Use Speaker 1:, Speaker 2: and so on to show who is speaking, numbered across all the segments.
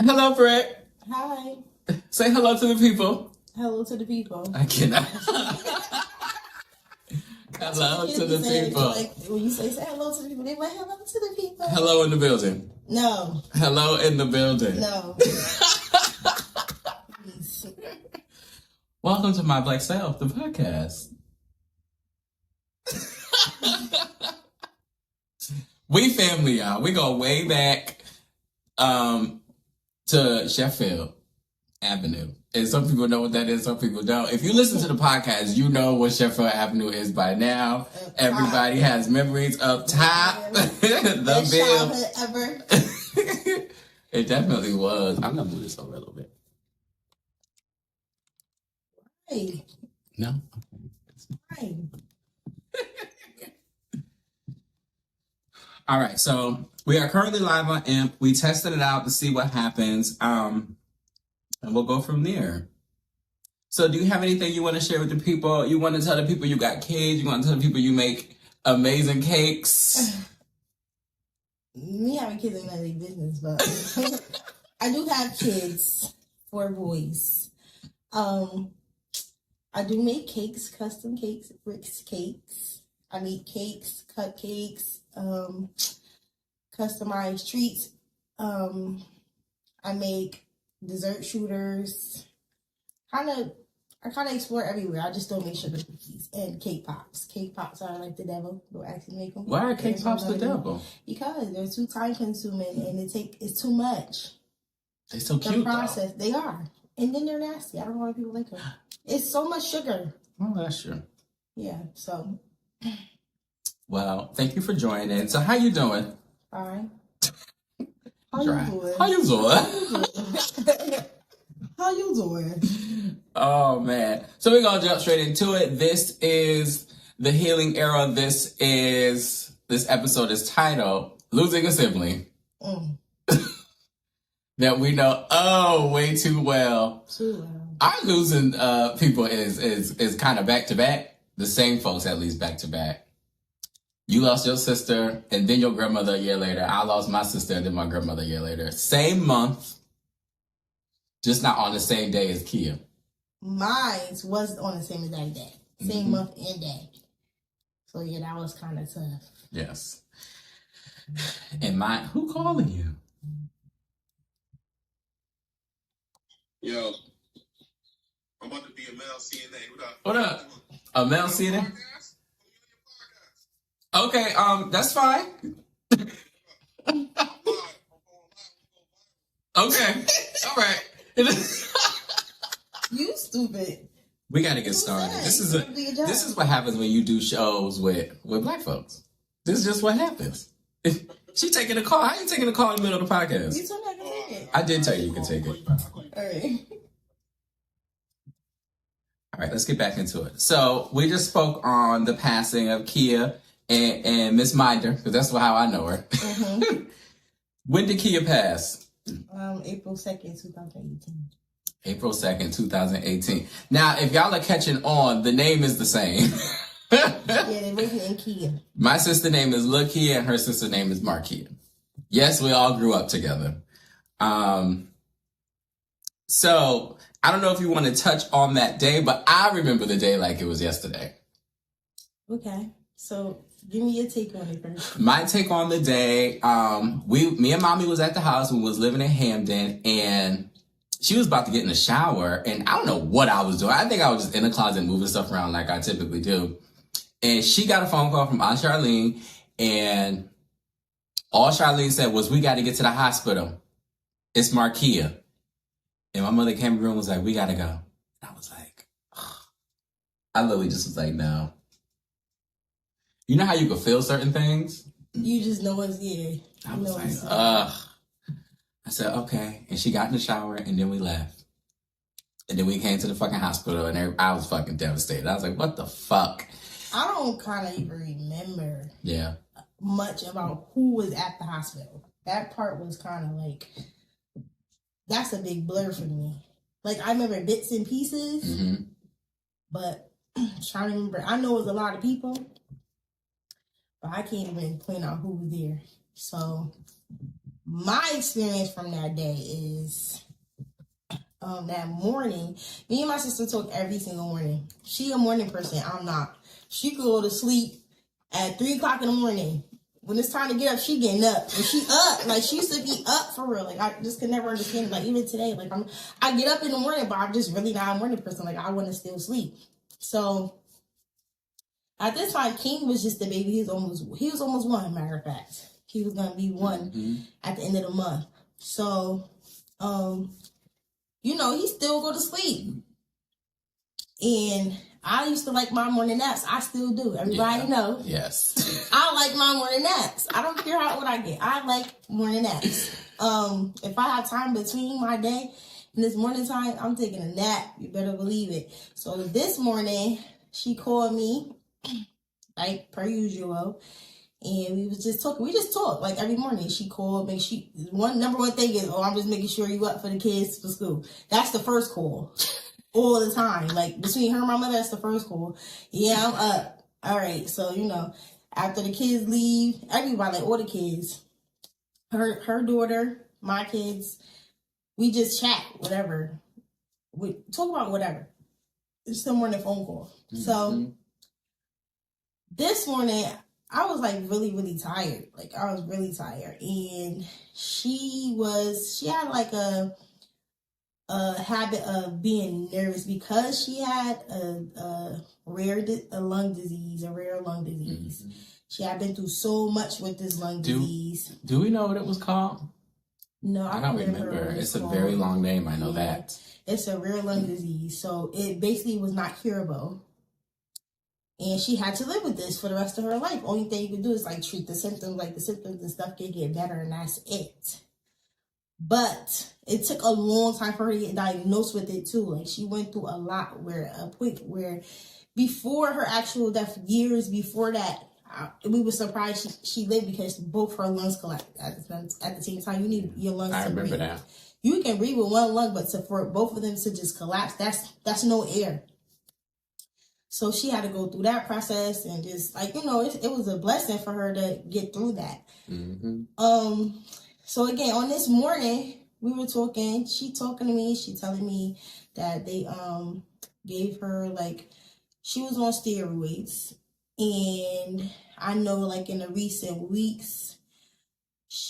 Speaker 1: Hello, Britt.
Speaker 2: Hi.
Speaker 1: Say hello to the people.
Speaker 2: Hello to the people.
Speaker 1: I cannot. Hello to the people.
Speaker 2: Like, when you say hello to the people, they're like, hello to the people.
Speaker 1: Hello in the building.
Speaker 2: No.
Speaker 1: Hello in the building.
Speaker 2: No.
Speaker 1: Welcome to My Black Self, the podcast. We family, y'all. We go way back to Sheffield Avenue. And some people know what that is, some people don't. If you listen to the podcast, you know what Sheffield Avenue is by now. Everybody has memories up top. The bill.
Speaker 2: Ever.
Speaker 1: It definitely was. I'm going to move this over a little bit.
Speaker 2: Hey.
Speaker 1: No?
Speaker 2: Hey.
Speaker 1: All right, so we are currently live on IMP. We tested it out to see what happens, and we'll go from there. So do you have anything you want to share with the people? You want to tell the people you got kids? You want to tell the people you make amazing cakes?
Speaker 2: Me having kids ain't none of their business, but I do have kids, 4 boys. I do make cakes, custom cakes, Britt's cakes. I make cakes, cupcakes, customized treats. I make dessert shooters. I kind of explore everywhere. I just don't make sugar cookies and cake pops. Cake pops are like the devil. Don't actually make them.
Speaker 1: Why are cake pops the devil?
Speaker 2: Because they're too time consuming and it's too much.
Speaker 1: They're so cute.
Speaker 2: The process, they are, and then they're nasty. I don't know why people like them. It's so much sugar.
Speaker 1: Oh, that's true.
Speaker 2: Yeah. So.
Speaker 1: Well, thank you for joining. So, how you doing?
Speaker 2: Fine. How you doing?
Speaker 1: How you doing?
Speaker 2: How you doing?
Speaker 1: Oh, man. So we're going to jump straight into it. This is the healing era. This episode is titled Losing a Sibling. That we know, way too well.
Speaker 2: Too well.
Speaker 1: Our losing people is kind of back to back. The same folks, at least, back to back. You lost your sister, and then your grandmother a year later. I lost my sister, and then my grandmother a year later. Same month, just not on the same day as Kia.
Speaker 2: Mine was on the same exact day. Same month and day. So, yeah, that was kind of tough.
Speaker 1: Yes. And who calling you?
Speaker 3: Yo, I'm about to be a male CNA.
Speaker 1: What up? A male CNA? Okay, that's fine. Okay, all right.
Speaker 2: You stupid.
Speaker 1: We got to get started. This is what happens when you do shows with black folks. This is just what happens. She taking a call. How you taking a call in the middle of the podcast?
Speaker 2: You told me I can take it.
Speaker 1: I did tell you you can take it.
Speaker 2: All right.
Speaker 1: All right, let's get back into it. So we just spoke on the passing of Kia and Miss Minder, because that's how I know her. Mm-hmm. When did Kia pass?
Speaker 2: April 2nd, 2018.
Speaker 1: April 2nd, 2018. Now, if y'all are catching on, the name is the same.
Speaker 2: Yeah, they're written in Kia.
Speaker 1: My sister name is Lakia and her sister name is Markia. Yes, we all grew up together. So I don't know if you want to touch on that day, but I remember the day like it was yesterday.
Speaker 2: Okay. So give me your take on it first.
Speaker 1: My take on the day, me and Mommy was at the house. We was living in Hamden, and she was about to get in the shower, and I don't know what I was doing. I think I was just in the closet moving stuff around like I typically do. And she got a phone call from Aunt Charlene, and all Charlene said was, "We got to get to the hospital. It's Markia." And my mother came in the room and was like, "We got to go." And I was like, ugh. I literally just was like, no. You know how you can feel certain things?
Speaker 2: You just know it's, yeah.
Speaker 1: I was like, ugh. I said, okay. And she got in the shower, and then we left. And then we came to the fucking hospital, and I was fucking devastated. I was like, what the fuck?
Speaker 2: I don't kind of even remember much about who was at the hospital. That part was kind of like, that's a big blur for me. Like, I remember bits and pieces, but I'm trying to remember. I know it was a lot of people, but I can't even point out who was there. So my experience from that day is that morning, me and my sister talk every single morning. She a morning person, I'm not. She could go to sleep at 3 o'clock in the morning. When it's time to get up, she getting up. And she up. Like, she used to be up for real. Like, I just could never understand it. Like, even today, like, I get up in the morning, but I'm just really not a morning person. Like, I want to still sleep. So, at this time, King was just the baby. He was almost 1, matter of fact. He was going to be 1 at the end of the month. So, he still go to sleep. And I used to like my morning naps. I still do. Everybody know.
Speaker 1: Yes.
Speaker 2: I like my morning naps. I don't care how old I get. I like morning naps. If I have time between my day and this morning time, I'm taking a nap. You better believe it. So this morning, she called me, like per usual, and we was just talking. We just talk like every morning. She called me. Number one thing is, I'm just making sure you up for the kids for school. That's the first call. All the time. Like, between her and my mother, that's the first call. Yeah, I'm up. All right. So, after the kids leave, everybody, like all the kids, her daughter, my kids, we just chat, whatever. We talk about whatever. It's still more than a phone call. Mm-hmm. So, this morning, I was, like, really, really tired. Like, I was really tired. And she had, like, a habit of being nervous because she had a rare lung disease. Mm-hmm. She had been through so much with this lung disease.
Speaker 1: Do we know what it was called?
Speaker 2: No, I don't remember.
Speaker 1: It's a very long name. I know that.
Speaker 2: It's a rare lung disease. So it basically was not curable. And she had to live with this for the rest of her life. Only thing you could do is like treat the symptoms. Like the symptoms and stuff can get better, and that's it. But it took a long time for her to get diagnosed with it too. Like, she went through a lot where before her actual death, years before that, we were surprised she lived because both her lungs collapsed at the same time. You need your lungs to breathe. I remember that. You can breathe with one lung, but for both of them to just collapse, that's no air. So she had to go through that process, and just like, it was a blessing for her to get through that. Mm-hmm. So again, on this morning, we were talking, she talking to me, she telling me that they gave her, like, she was on steroids. And I know, like, in the recent weeks,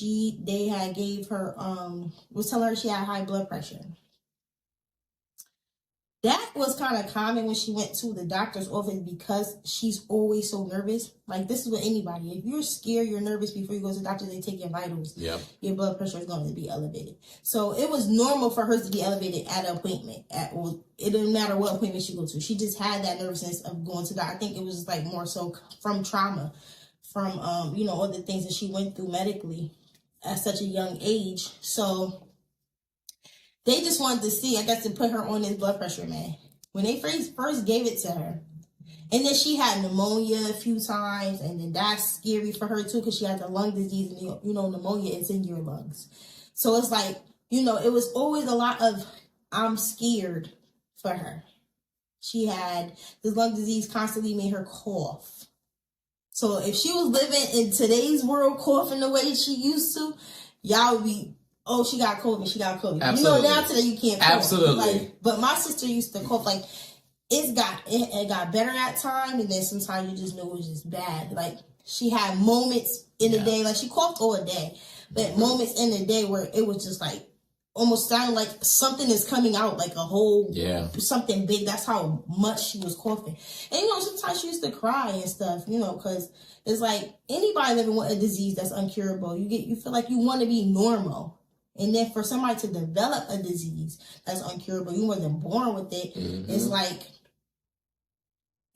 Speaker 2: they had gave her, was telling her she had high blood pressure. That was kind of common when she went to the doctor's office because she's always so nervous. Like, this is with anybody. If you're scared, you're nervous before you go to the doctor, they take your vitals. Yep. Your blood pressure is going to be elevated. So it was normal for her to be elevated at an appointment. It didn't matter what appointment she go to. She just had that nervousness of going to I think it was like more so from trauma, from, all the things that she went through medically at such a young age. So they just wanted to see, I guess, to put her on this blood pressure, man. When they first gave it to her. And then she had pneumonia a few times. And then that's scary for her, too, because she had the lung disease. And, pneumonia is in your lungs. So it's like, it was always a lot of, I'm scared for her. She had this lung disease constantly made her cough. So if she was living in today's world coughing the way she used to, y'all would be, oh, she got COVID. Absolutely. Now today you can't cough. Absolutely. But my sister used to cough. Like, it got better at time, and then sometimes you just know it was just bad. Like, she had moments in the day, like she coughed all day, but moments in the day where it was just like almost sounded like something is coming out, like a whole something big. That's how much she was coughing. And sometimes she used to cry and stuff, because it's like anybody living with a disease that's incurable, you feel like you want to be normal. And then for somebody to develop a disease that's incurable, you wasn't born with it. Mm-hmm. It's like,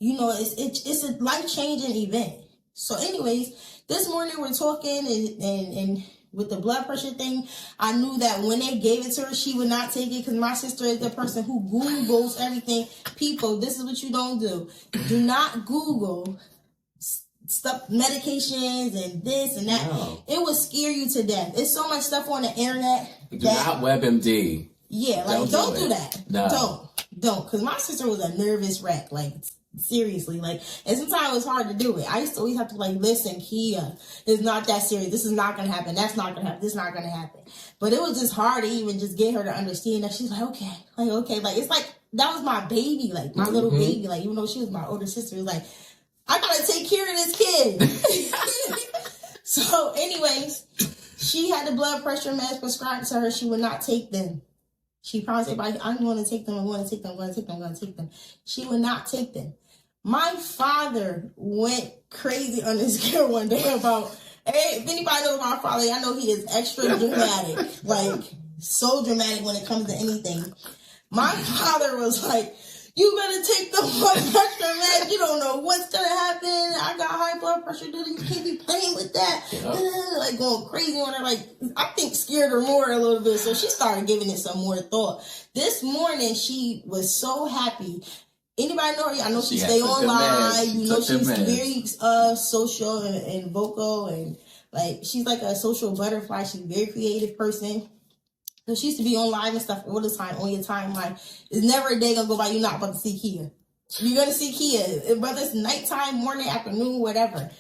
Speaker 2: it's a life-changing event. So anyways, this morning we're talking and with the blood pressure thing, I knew that when they gave it to her, she would not take it because my sister is the person who Googles everything. People, this is what you don't do. Do not Google stuff, medications and this and that. No. It will scare you to death. There's so much stuff on the internet.
Speaker 1: Do not WebMD.
Speaker 2: Yeah, like don't do that. No. don't. Because my sister was a nervous wreck. Like, seriously. Like, and sometimes it was hard to do it. I used to always have to, like, listen, Kia, it's not that serious. This is not going to happen. That's not going to happen. This is not going to happen. But it was just hard to even just get her to understand that. She's like, okay. Like, okay. Like, it's like, that was my baby. Like, my little baby. Like, even though she was my older sister, it was like, I got to take care of this kid. So, anyways, she had the blood pressure meds prescribed to her. She would not take them. She promised everybody, I'm going to take them. I'm going to take them. I'm going to take them. I'm going to take them. She would not take them. My father went crazy on this girl one day about, hey, if anybody knows my father, I know he is extra dramatic. Like, so dramatic when it comes to anything. My father was like, you better take the blood pressure meds. You don't know what's going to happen. I got high blood pressure, dude. You can't be playing with that. Yeah. Like, going crazy on her. Like, I think scared her more a little bit. So she started giving it some more thought. This morning, she was so happy. Anybody know her? I know she stay online. You know, she's very social and vocal. And, like, she's like a social butterfly. She's a very creative person. So she used to be on live and stuff all the time, on your timeline. There's never a day gonna go by you're not about to see Kia. You're gonna see Kia, whether it's nighttime, morning, afternoon, whatever.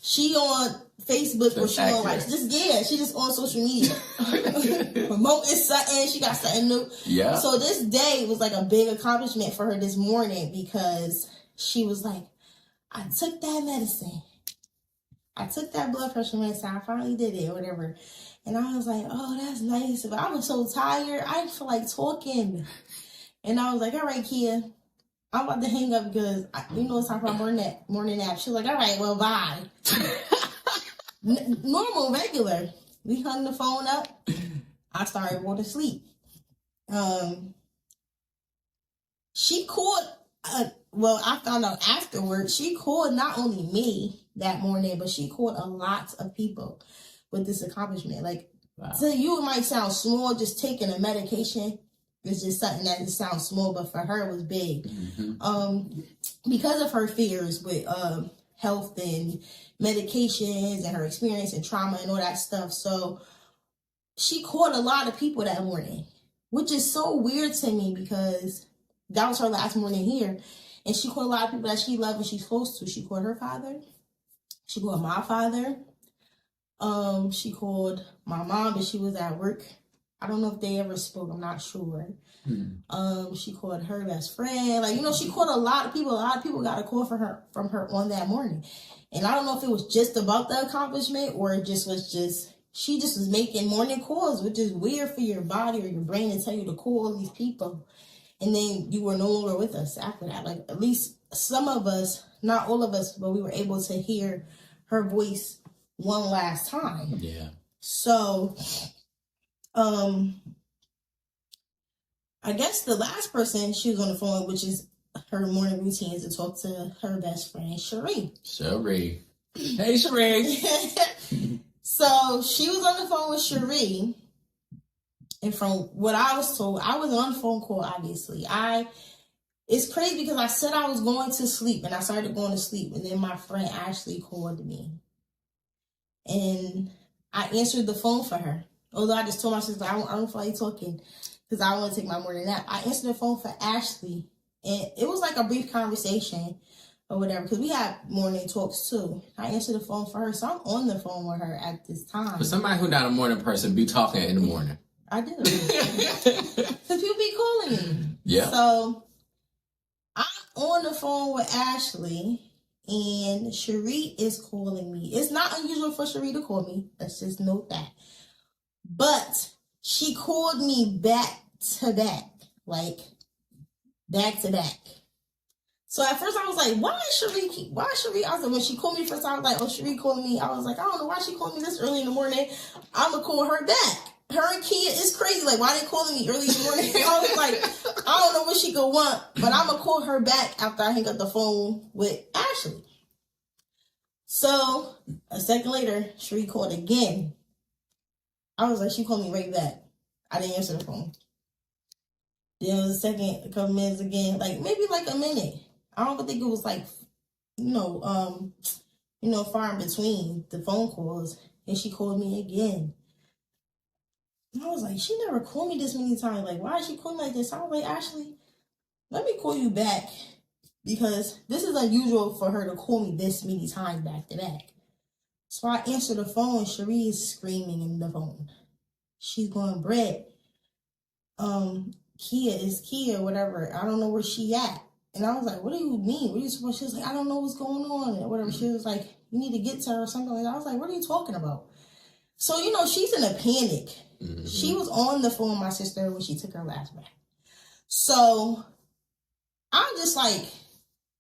Speaker 2: She on Facebook or she on like she just on social media. Promoting something, she got something new. Yeah. So this day was like a big accomplishment for her this morning because she was like, I took that medicine. I took that blood pressure medicine. I finally did it or whatever. And I was like, oh, that's nice. But I was so tired. I didn't feel like talking. And I was like, all right, Kia, I'm about to hang up because you know it's time for my morning nap. She was like, all right, well, bye. Normal, regular. We hung the phone up. I started going to sleep. She called, I found out afterwards, she called not only me that morning, but she called a lot of people with this accomplishment. Like, to you, it might sound small, just taking a medication is just something that just sounds small, but for her, it was big. Mm-hmm. Because of her fears with health and medications and her experience and trauma and all that stuff. So she called a lot of people that morning, which is so weird to me because that was her last morning here. And she called a lot of people that she loved and she's close to. She called her father. She called my father. She called my mom, but she was at work. I don't know if they ever spoke. I'm not sure. She called her best friend. Like, you know, she called a lot of people. A lot of people got a call from her on that morning. And I don't know if it was just about the accomplishment or it just was she just was making morning calls, which is weird for your body or your brain to tell you to call all these people. And then you were no longer with us after that. Like, at least some of us, not all of us, but we were able to hear her voice one last time. Yeah. So, I guess the last person she was on the phone, which is her morning routine, is to talk to her best friend, Cherie. Hey, Cherie. So she was on the phone with Cherie. And from what I was told, I was on the phone call, obviously. It's crazy because I said I was going to sleep and I started going to sleep. And then my friend Ashley called me. And I answered the phone for her. Although I just told my sister, I don't feel like talking because I want to take my morning nap. I answered the phone for Ashley. And it was like a brief conversation or whatever because we had morning talks too. I answered the phone for her. So I'm on the phone with her at this time.
Speaker 1: For somebody who's not a morning person, be talking in the morning.
Speaker 2: I do. Because people be calling me.
Speaker 1: Yeah.
Speaker 2: So I'm on the phone with Ashley. And Cherie is calling me. It's not unusual for Cherie to call me. Let's just note that. But she called me back to back. Like, back to back. So at first I was like, why Cherie? I was like, when she called me first, I was like, oh, Cherie calling me. I was like, I don't know why she called me this early in the morning. I'm going to call her back. Her and Kia is crazy. Like, why they calling me early in the morning? I was like, I don't know what she could want, but I'm going to call her back after I hang up the phone with Ashley. So, a second later, Cherie called again. I was like, she called me right back. I didn't answer the phone. Then it was a couple minutes again, like maybe like a minute. I don't think it was like, far in between the phone calls. And she called me again. And I was like, she never called me this many times. Like, why is she calling me like this? I was like, Ashley, let me call you back because this is unusual for her to call me this many times back to back. So I answer the phone and Cherie is screaming in the phone. She's going, Britt, Kia, whatever. I don't know where she at. And I was like, what do you mean? What are you supposed? She was like, I don't know what's going on or whatever. She was like, you need to get to her or something like that. I was like, what are you talking about? So, she's in a panic. Mm-hmm. She was on the phone with my sister when she took her last bath. So I'm just like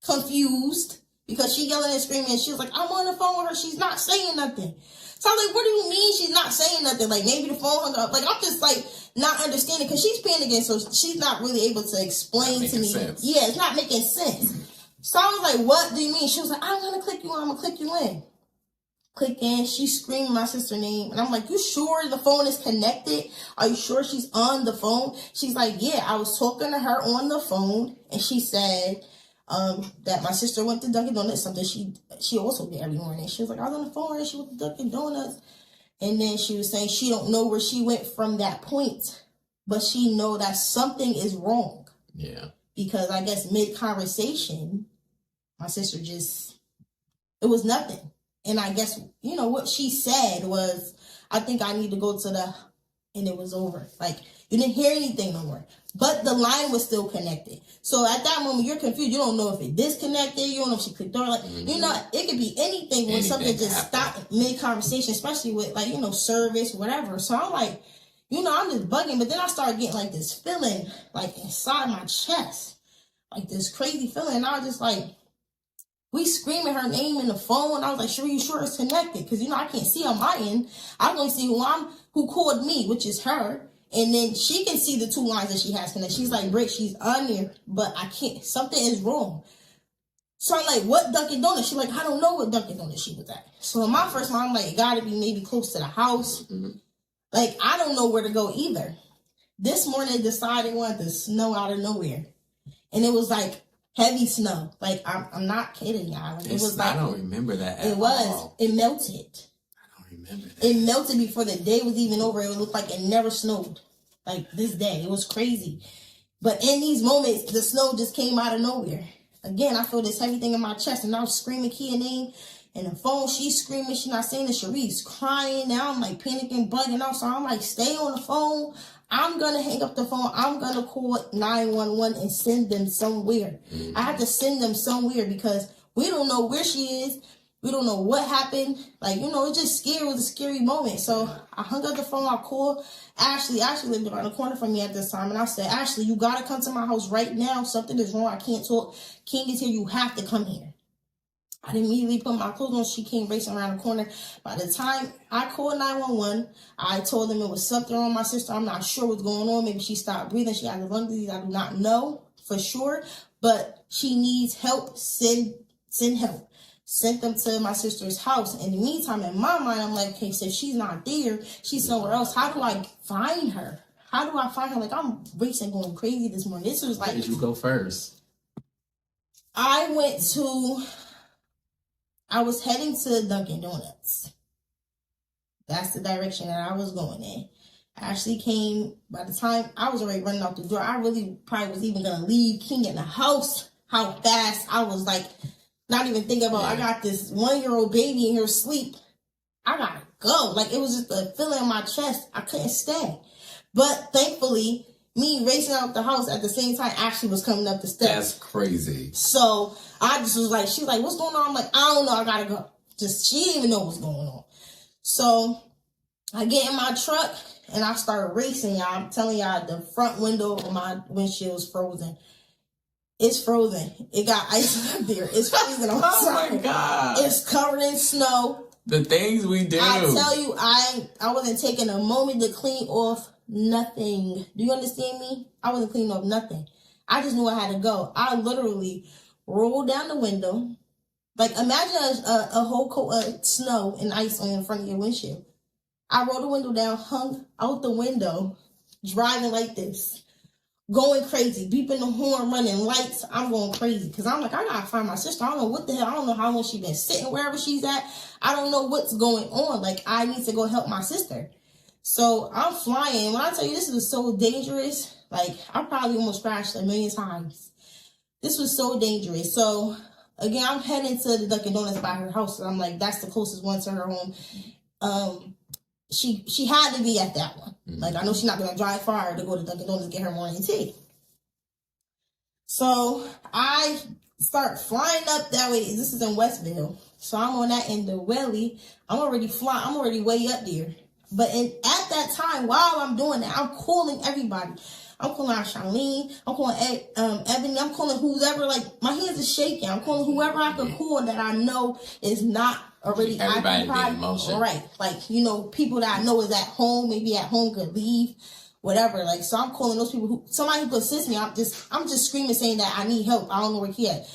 Speaker 2: confused because she yelling and screaming and she was like, I'm on the phone with her. She's not saying nothing. So I'm like, what do you mean she's not saying nothing? Like maybe the phone hung up. Like I'm just like not understanding because she's panicking. So she's not really able to explain to me. Sense. Yeah, it's not making sense. So I was like, what do you mean? She was like, I'm going to click you in. I'm going to click you in. Click in. She's screaming my sister's name. And I'm like, you sure the phone is connected? Are you sure she's on the phone? She's like, yeah, I was talking to her on the phone. And she said that my sister went to Dunkin' Donuts, something she also did every morning. She was like, I was on the phone and she went to Dunkin' Donuts. And then she was saying she don't know where she went from that point. But she know that something is wrong.
Speaker 1: Yeah.
Speaker 2: Because I guess mid-conversation, my sister it was nothing. And I guess, what she said was, I think I need to go and it was over. Like, you didn't hear anything no more. But the line was still connected. So at that moment, you're confused. You don't know if it disconnected. You don't know if she clicked on. Like, it could be anything when something just stopped mid-conversation, especially with, like, service, whatever. So I'm like, I'm just bugging. But then I started getting, like, this feeling, like, inside my chest. Like, this crazy feeling. And I was just like, we screaming her name in the phone. I was like, sure, you sure it's connected? Because, I can't see on my end. I can only see who called me, which is her. And then she can see the two lines that she has connected. She's like, Britt, she's on there, but I can't. Something is wrong. So I'm like, what Dunkin' Donuts? She's like, I don't know what Dunkin' Donuts she was at. So in my first mind, I'm like, it got to be maybe close to the house. Mm-hmm. Like, I don't know where to go either. This morning, decided it wanted to snow out of nowhere. And it was like, heavy snow. Like, I'm not kidding, y'all. Like, it was like,
Speaker 1: I don't remember that at
Speaker 2: It was.
Speaker 1: All.
Speaker 2: It melted.
Speaker 1: I don't remember that.
Speaker 2: It melted before the day was even over. It looked like it never snowed. Like, this day. It was crazy. But in these moments, the snow just came out of nowhere. Again, I feel this heavy thing in my chest. And I was screaming Kia name. And the phone, she's screaming. She's not saying it. Cherie's crying. Now I'm, like, panicking, bugging out. So I'm like, stay on the phone. I'm going to hang up the phone. I'm going to call 911 and send them somewhere. Mm-hmm. I have to send them somewhere because we don't know where she is. We don't know what happened. Like, it's just scary. It was a scary moment. So I hung up the phone. I called Ashley. Ashley lived around the corner from me at this time. And I said, Ashley, you got to come to my house right now. Something is wrong. I can't talk. King is here. You have to come here. I immediately put my clothes on. She came racing around the corner. By the time I called 911, I told them it was something wrong with my sister. I'm not sure what's going on. Maybe she stopped breathing. She had a lung disease. I do not know for sure. But she needs help. Send help. Sent them to my sister's house. In the meantime, in my mind, I'm like, okay, so she's not there. She's somewhere else. How do I find her? How do I find her? Like, I'm racing, going crazy this morning. This was like...
Speaker 1: Where did you go first?
Speaker 2: I was heading to Dunkin' Donuts. That's the direction that I was going in. I actually came, by the time I was already running out the door, I really probably was even going to leave King in the house. How fast I was like, not even thinking about, I got this 1-year-old baby in here asleep. I got to go. Like, it was just a feeling in my chest. I couldn't stay. But thankfully, me racing out the house at the same time, Ashley was coming up the steps.
Speaker 1: That's crazy.
Speaker 2: So I just was like, she's like, what's going on? I'm like, I don't know. I gotta go. She didn't even know what's going on. So I get in my truck and I start racing, y'all. I'm telling y'all, the front window of my windshield is frozen. It's frozen. It got ice up there. It's freezing outside.
Speaker 1: Oh my God.
Speaker 2: It's covered in snow.
Speaker 1: The things we do.
Speaker 2: I tell you, I wasn't taking a moment to clean off nothing. Do you understand me? I wasn't cleaning off nothing. I just knew I had to go. I literally rolled down the window. Like, imagine a whole coat of snow and ice on in front of your windshield. I rolled the window down, hung out the window, driving like this, going crazy, beeping the horn, running lights. I'm going crazy because I'm like, I gotta find my sister. I don't know what the hell. I don't know how long she's been sitting wherever she's at. I don't know what's going on. Like, I need to go help my sister. So I'm flying. When I tell you this is so dangerous, like, I probably almost crashed a million times. This was so dangerous. So, again, I'm heading to the Dunkin' Donuts by her house. And I'm like, that's the closest one to her home. She had to be at that one. Like, I know she's not going to drive far to go to Dunkin' Donuts to get her morning tea. So, I start flying up that way. This is in Westville. So, I'm on that end of Welly. I'm already way up there. But at that time, while I'm doing that, I'm calling everybody. I'm calling out Charlene. I'm calling Ebony. I'm calling whoever. Like, my hands are shaking. I'm calling whoever I can call that I know is not already occupied. Right. Like, you know, people that I know is at home, maybe at home could leave, whatever. Like, so I'm calling those people somebody who could assist me. I'm just screaming saying that I need help. I don't know where he at.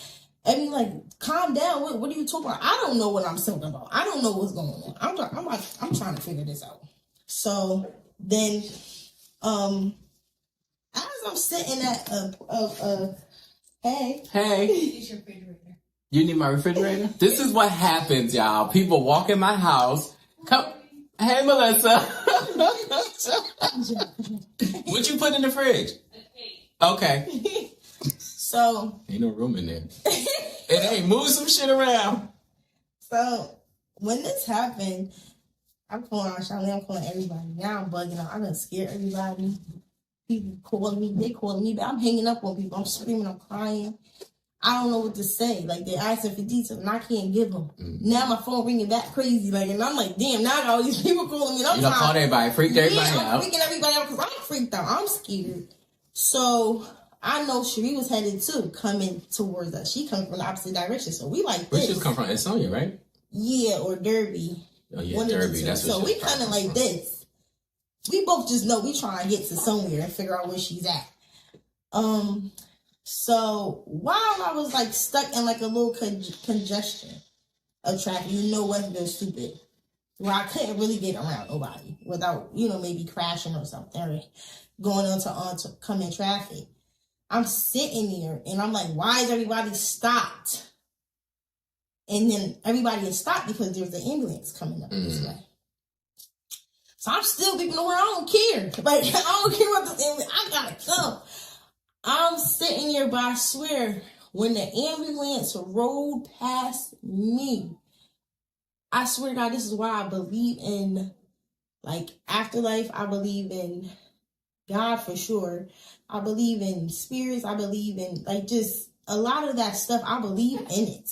Speaker 2: Ebony, like, calm down. What are you talking about? I don't know what I'm talking about. I don't know what's going on. I'm trying to figure this out. So then, as I'm sitting at hey.
Speaker 1: It's your refrigerator. You need my refrigerator? This is what happens, y'all. People walk in my house. Come, hey, Melissa. What you put in the fridge? Okay.
Speaker 2: So
Speaker 1: ain't no room in there. It ain't. Move some shit around.
Speaker 2: So when this happened, I'm calling out Charlene. I'm calling everybody. Now I'm bugging out. I done scared everybody. People calling me. They calling me. But I'm hanging up on people. I'm screaming. I'm crying. I don't know what to say. Like, they're asking for details, and I can't give them. Now my phone ringing back crazy. Like, and I'm like, damn, now I got all these people calling me. You
Speaker 1: don't call everybody. Freaked everybody out.
Speaker 2: I'm freaking everybody out because I'm freaked out. I'm scared. So I know Cherie was headed too, coming towards us. She coming from the opposite direction. So we like this.
Speaker 1: Where she come from? It's Sonia, right?
Speaker 2: Yeah, or Derby.
Speaker 1: Oh, yeah, Derby. That's what
Speaker 2: so we kind of like this. We both just know we trying to get to somewhere and figure out where she's at. So while I was like stuck in like a little congestion of traffic, you know what's real stupid, where I couldn't really get around nobody without, you know, maybe crashing or something or going on to come in traffic. I'm sitting there and I'm like, why is everybody stopped? And then everybody is stopped because there's an ambulance coming up this way. So I'm still beeping the horn. I don't care. Like, I don't care what the ambulance. I gotta go. I'm sitting here, but I swear, when the ambulance rolled past me, I swear to God, this is why I believe in, like, afterlife. I believe in God for sure. I believe in spirits. I believe in, like, just a lot of that stuff. I believe in it.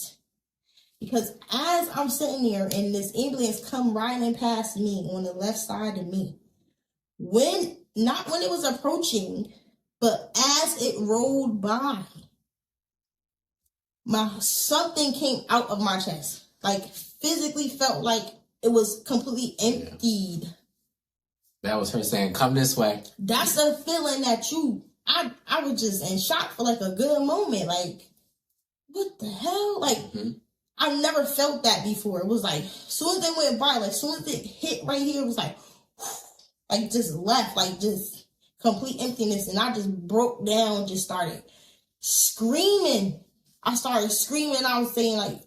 Speaker 2: Because as I'm sitting there and this ambulance come riding past me on the left side of me, not when it was approaching, but as it rolled by, something came out of my chest. Like, physically felt like it was completely emptied. Yeah.
Speaker 1: That was her saying, come this way.
Speaker 2: That's the feeling that I was just in shock for like a good moment. Like, what the hell? Like, I've never felt that before. It was like, as soon as they went by, like, as soon as it hit right here, it was like just left, like, just complete emptiness. And I just broke down, just started screaming. I started screaming. I was saying, like,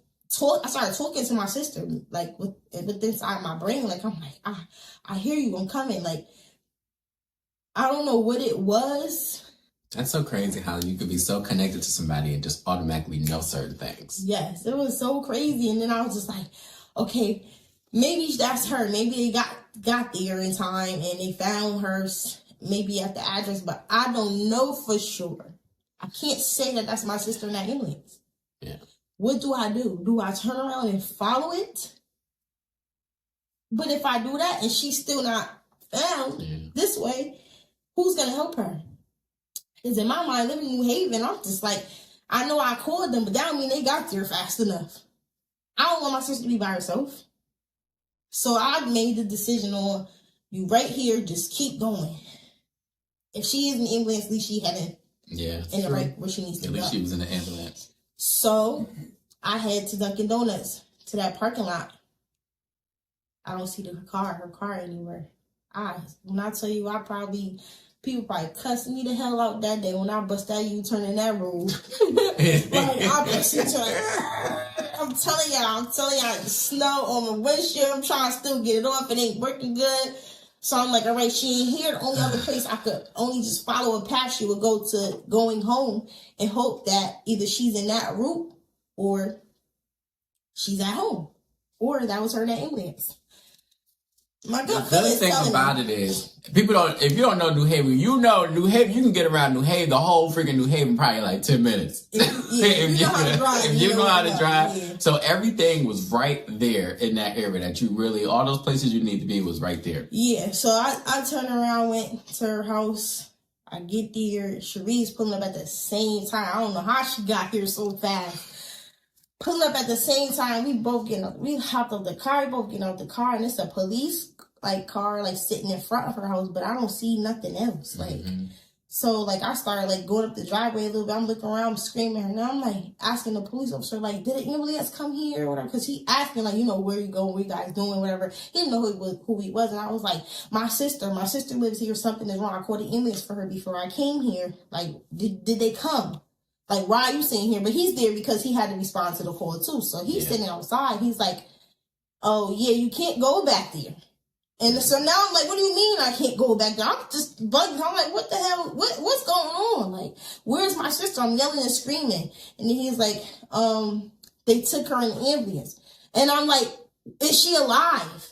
Speaker 2: I started talking to my sister, like, with inside my brain. Like, I'm like, I hear you. I'm coming. Like, I don't know what it was.
Speaker 1: That's so crazy how you could be so connected to somebody and just automatically know certain things.
Speaker 2: Yes, it was so crazy. And then I was just like, okay, maybe that's her. Maybe they got there in time and they found her maybe at the address, but I don't know for sure. I can't say that that's my sister in that ambulance.
Speaker 1: Yeah.
Speaker 2: What do I do? Do I turn around and follow it? But if I do that and she's still not found this way, who's going to help her? Because in my mind, living in New Haven, I'm just like, I know I called them, but that don't mean they got there fast enough. I don't want my sister to be by herself. So I made the decision on, you right here, just keep going. If she is in the ambulance, at least she heading in the right where she needs to go.
Speaker 1: At least she was in the ambulance.
Speaker 2: So I head to Dunkin' Donuts, to that parking lot. I don't see her car anywhere. When I tell you, people probably cussed me the hell out that day when I bust that U-turn in that road. Like, I bust U-turn. I'm telling y'all, the snow on my windshield. I'm trying to still get it off. It ain't working good. So I'm like, all right, she ain't here. The only other place I could only just follow a path she would go to going home and hope that either she's in that route or she's at home. Or that was her in that ambulance. My
Speaker 1: good thing about it is, people don't, if you don't know New Haven, you know New Haven, you can get around New Haven, the whole freaking New Haven, probably like 10 minutes. If you know how to drive. Yeah. So everything was right there in that area that you really, all those places you need to be was right there.
Speaker 2: Yeah, so I turned around, went to her house. I get there, Cherie's pulling up at the same time. I don't know how she got here so fast. Pulling up at the same time, we hopped off the car, we both get out the car, and it's a police car sitting in front of her house, but I don't see nothing else. So I started going up the driveway a little bit. I'm looking around, I'm screaming her. Now I'm asking the police officer, did an ambulance come here or whatever? Because he asked me where you going, what you guys doing, whatever. He didn't know who he was, and I was like, my sister lives here. Something is wrong. I called the ambulance for her before I came here. Did they come? Why are you sitting here? But he's there because he had to respond to the call too. So he's sitting outside. He's like, oh yeah, you can't go back there. And so now I'm like, what do you mean I can't go back there? I'm just bugging. I'm like, what the hell? What's going on? Where's my sister? I'm yelling and screaming. And then he's like, they took her in the ambulance. And I'm like, is she alive?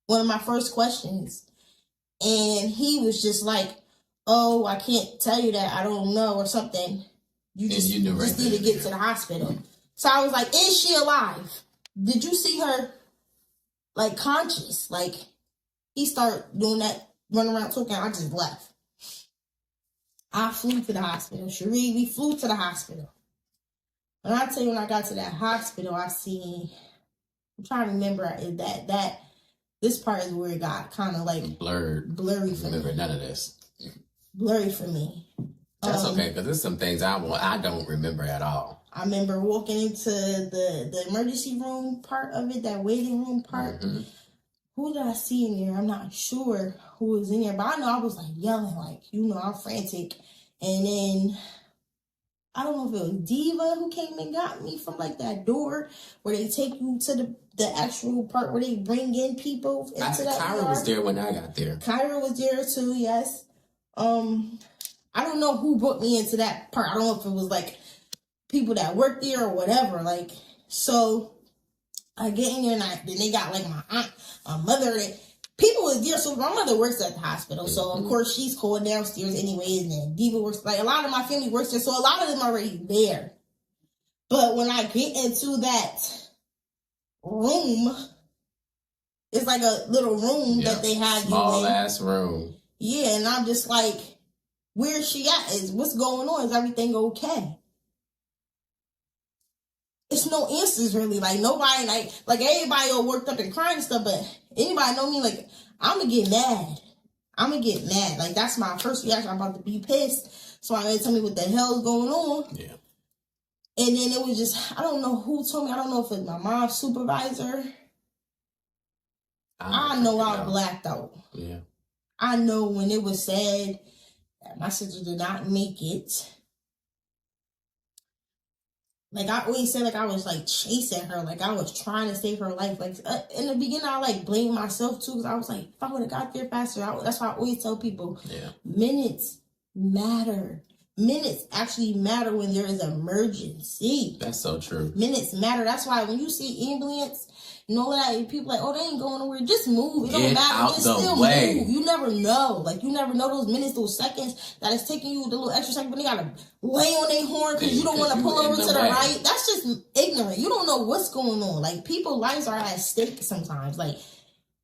Speaker 2: One of my first questions. And he was just like, oh, I can't tell you that. I don't know or something. You just need to get to the hospital. So I was like, is she alive? Did you see her, conscious? He started doing that, running around talking. I just left. I flew to the hospital. Cherie, we flew to the hospital. And I tell you, when I got to that hospital, I'm trying to remember that this part is where it got kind of blurry for me.
Speaker 1: Remember none of this.
Speaker 2: Blurry for me.
Speaker 1: That's okay, because there's some things I don't remember at all.
Speaker 2: I remember walking into the emergency room part of it, that waiting room part. Mm-hmm. Who did I see in there? I'm not sure who was in there, but I know I was yelling, I'm frantic. And then I don't know if it was Diva who came and got me from that door where they take you to the actual part where they bring in people into that.
Speaker 1: Kyra was there when I got there.
Speaker 2: Kyra was there too, yes. I don't know who brought me into that part. I don't know if it was people that work there or whatever. So I get in there and then they got my aunt, my mother, people was there. So my mother works at the hospital. So of course she's called downstairs anyways. And then Diva works, a lot of my family works there. So a lot of them already there. But when I get into that room, it's a little room that they have
Speaker 1: small
Speaker 2: you in.
Speaker 1: Ass room.
Speaker 2: Yeah, and I'm just where's she at? What's going on? Is everything okay? It's no answers really. Nobody, everybody all worked up and crying and stuff, but anybody know me, I'm gonna get mad. That's my first reaction. I'm about to be pissed. So I gotta tell me what the hell's going on.
Speaker 1: Yeah.
Speaker 2: And then it was just, I don't know who told me. I don't know if it's my mom's supervisor. I know I blacked out.
Speaker 1: Yeah.
Speaker 2: I know when it was said my sister did not make it. I always said, I was chasing her, I was trying to save her life. In the beginning, I blamed myself too, because I was if I would have got there faster, that's why I always tell people, minutes matter. Minutes actually matter when there is an emergency.
Speaker 1: That's so true.
Speaker 2: Minutes matter. That's why when you see ambulance, people they ain't going nowhere. Just move. It don't matter. Just still move. You never know. You never know those minutes, those seconds that it's taking you the little extra second, but they gotta lay on their horn because you don't want to pull over to the right. That's just ignorant. You don't know what's going on. People's lives are at stake sometimes.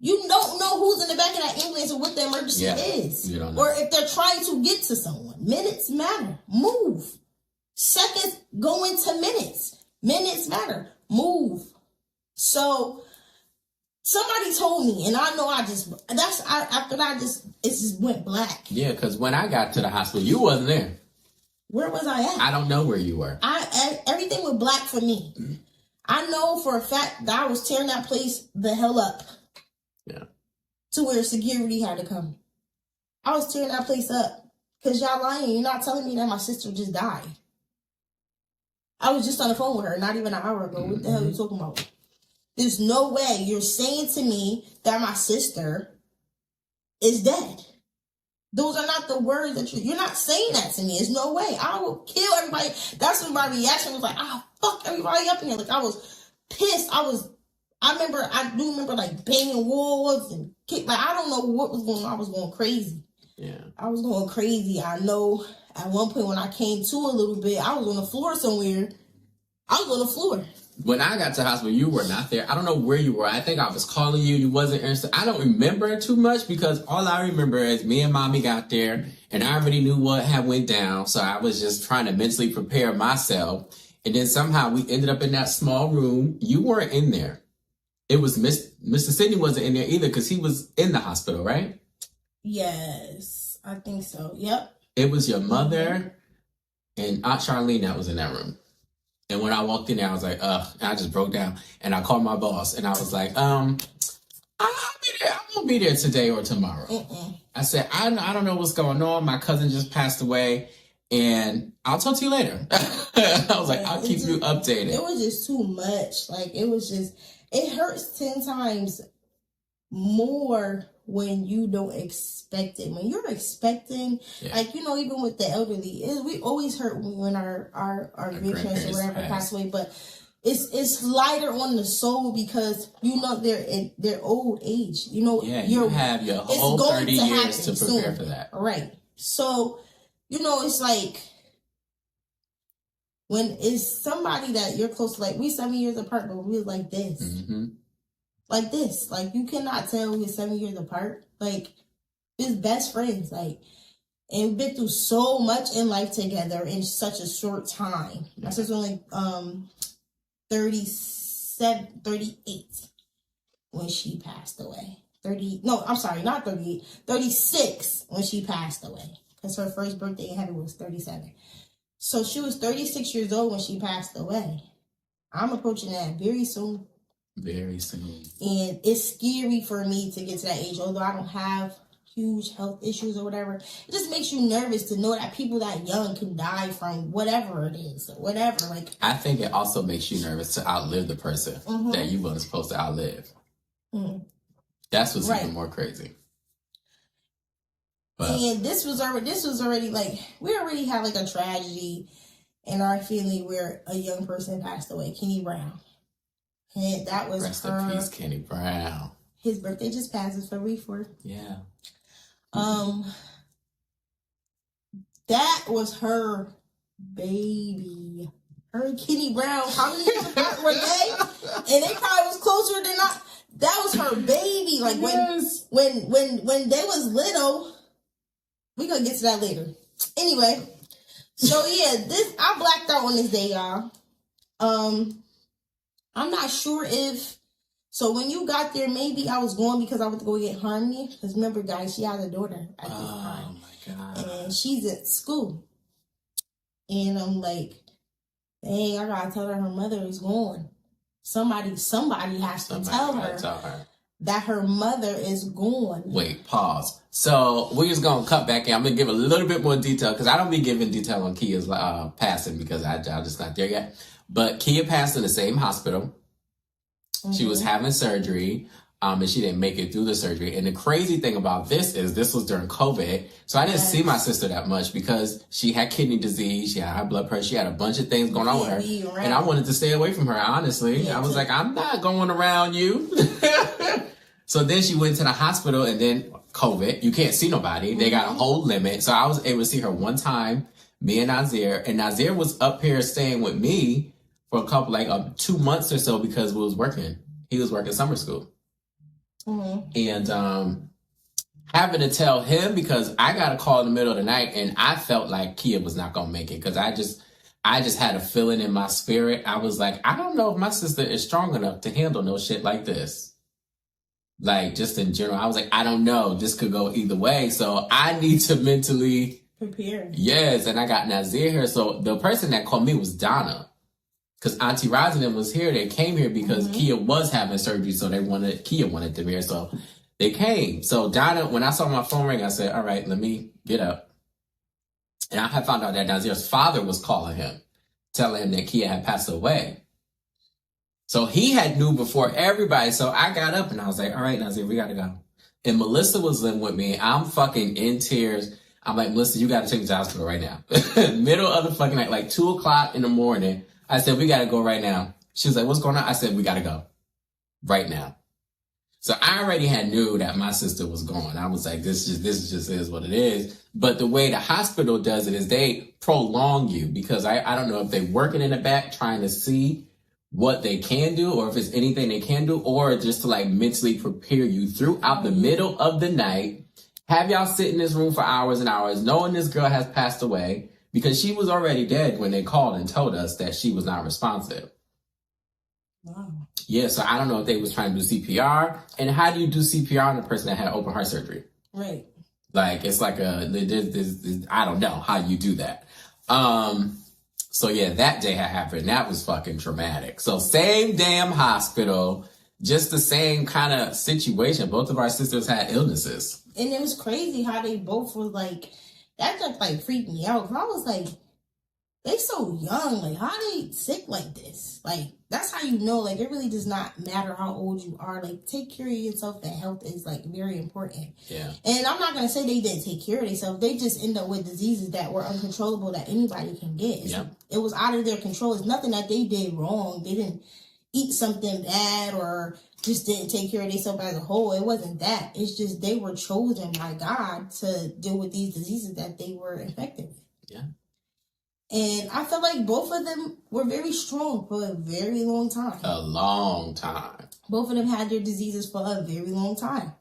Speaker 2: You don't know who's in the back of that ambulance or what the emergency is.
Speaker 1: You don't know.
Speaker 2: Or if they're trying to get to someone. Minutes matter. Move. Seconds go into minutes. Minutes matter. Move. So somebody told me, and I know it just went black.
Speaker 1: Yeah, because when I got to the hospital, you wasn't there.
Speaker 2: Where was I at?
Speaker 1: I don't know where you were.
Speaker 2: Everything went black for me. Mm-hmm. I know for a fact that I was tearing that place the hell up.
Speaker 1: Yeah.
Speaker 2: To where security had to come. I was tearing that place up. Because y'all lying. You're not telling me that my sister just died. I was just on the phone with her not even an hour ago. What the hell are you talking about? There's no way you're saying to me that my sister is dead. Those are not the words that you're not saying that to me. There's no way. I will kill everybody. That's when my reaction was like, I'll fuck everybody up in here. Like, I was pissed. I do remember like banging walls and like, I don't know what was going on. I was going crazy.
Speaker 1: Yeah.
Speaker 2: I was going crazy. I know at one point when I came to a little bit, I was on the floor somewhere. I was on the floor.
Speaker 1: When I got to the hospital, you were not there. I don't know where you were. I think I was calling you. You wasn't answering. I don't remember too much because all I remember is me and mommy got there and I already knew what had went down. So I was just trying to mentally prepare myself. And then somehow we ended up in that small room. You weren't in there. It was Mr. Sidney wasn't in there either because he was in the hospital, right?
Speaker 2: Yes, I think so. Yep.
Speaker 1: It was your mother and Aunt Charlene that was in that room. And when I walked in there, I was like, ugh, and I just broke down. And I called my boss and I was like, I'll be there. I won't be there today or tomorrow. I said, I don't know what's going on. My cousin just passed away and I'll talk to you later. I was like, I'll keep you updated.
Speaker 2: It was just too much. Like, it hurts 10 times more when you don't expect it. When you're expecting, like, even with the elderly, we always hurt when our grandparents or whatever pass away, but it's lighter on the soul because they're old age. You have your whole 30 years to prepare for that. Right. So, it's like when it's somebody that you're close to, like we 7 years apart, but we was like this. Mm-hmm. Like this. Like, you cannot tell we're 7 years apart. Like, we're best friends. Like, and we've been through so much in life together in such a short time. My sister's only 38 when she passed away. 36 when she passed away. Because her first birthday in heaven was 37. So she was 36 years old when she passed away. I'm approaching that very soon. Very soon. And it's scary for me to get to that age, although I don't have huge health issues or whatever. It just makes you nervous to know that people that young can die from whatever it is, or whatever. Like,
Speaker 1: I think it also makes you nervous to outlive the person that you weren't supposed to outlive. Mm-hmm. That's what's even more crazy. But,
Speaker 2: and this was already like, we already had like a tragedy in our family where a young person passed away, Kenny Brown. And that was
Speaker 1: rest in peace, Kenny Brown.
Speaker 2: His birthday just passed, February 4th.
Speaker 1: Yeah.
Speaker 2: That was her baby. Her and Kenny Brown. How many years apart were they? And they probably was closer than I. That was her baby. Like, when they was little. We're gonna get to that later. Anyway, so yeah, I blacked out on this day, y'all. I'm not sure if, so when you got there, maybe I was going because I went to go get Harmony. Because remember, guys, she had a daughter at this time. Oh my God. And she's at school. And I'm like, hey, I gotta tell her mother is gone. Somebody has to tell her that her mother is gone.
Speaker 1: Wait, pause. So we're just gonna cut back in. I'm gonna give a little bit more detail because I don't be giving detail on Kia's passing because I'm just not there yet. But Kia passed in the same hospital. Mm-hmm. She was having surgery, and she didn't make it through the surgery. And the crazy thing about this is this was during COVID, so I didn't see my sister that much because she had kidney disease, she had high blood pressure, she had a bunch of things going on with her, and I wanted to stay away from her. Honestly, I was like, I'm not going around you. So then she went to the hospital, and then COVID, you can't see nobody. They got a whole limit, so I was able to see her one time. Me and Nazir was up here staying with me for a couple, 2 months or so because we was working. He was working summer school. Mm-hmm. And having to tell him because I got a call in the middle of the night and I felt like Kia was not going to make it because I just had a feeling in my spirit. I was like, I don't know if my sister is strong enough to handle no shit like this. Like, just in general, I was like, I don't know. This could go either way. So I need to mentally
Speaker 2: prepare.
Speaker 1: Yes, and I got Nazir here. So the person that called me was Donna. Because Auntie Rosalind was here. They came here because Kia was having surgery, so Kia wanted them here. So they came. So Donna, when I saw my phone ring, I said, all right, let me get up. And I had found out that Nazir's father was calling him, telling him that Kia had passed away. So he had knew before everybody. So I got up and I was like, all right, Nazir, we got to go. And Melissa was living with me. I'm fucking in tears. I'm like, Melissa, you got to take me to the hospital right now. Middle of the fucking night, like 2:00 in the morning. I said, we got to go right now. She was like, what's going on? I said, we got to go right now. So I already knew that my sister was gone. I was like, this just is what it is. But the way the hospital does it is they prolong you, because I don't know if they're working in the back trying to see what they can do, or if it's anything they can do, or just to like mentally prepare you throughout the middle of the night, have y'all sit in this room for hours and hours, knowing this girl has passed away, because she was already dead when they called and told us that she was not responsive.
Speaker 2: Wow. Yeah,
Speaker 1: so I don't know if they was trying to do CPR. And how do you do CPR on a person that had open heart surgery?
Speaker 2: Right.
Speaker 1: Like, it's like I don't know how you do that. So yeah, that day had happened. That was fucking traumatic. So same damn hospital, just the same kind of situation. Both of our sisters had illnesses.
Speaker 2: And it was crazy how they both were like, that just like freaked me out. 'Cause I was like, they so young, like how they sick like this? Like, that's how you know, like it really does not matter how old you are. Like, take care of yourself. That health is like very important.
Speaker 1: Yeah.
Speaker 2: And I'm not gonna say they didn't take care of themselves. They just end up with diseases that were uncontrollable that anybody can get.
Speaker 1: Yeah.
Speaker 2: It was out of their control. It's nothing that they did wrong. They didn't eat something bad or just didn't take care of themselves as a whole. It wasn't that. It's just they were chosen by God to deal with these diseases that they were infected with.
Speaker 1: Yeah.
Speaker 2: And I felt like both of them were very strong for a very long time.
Speaker 1: A long time.
Speaker 2: Both of them had their diseases for a very long time.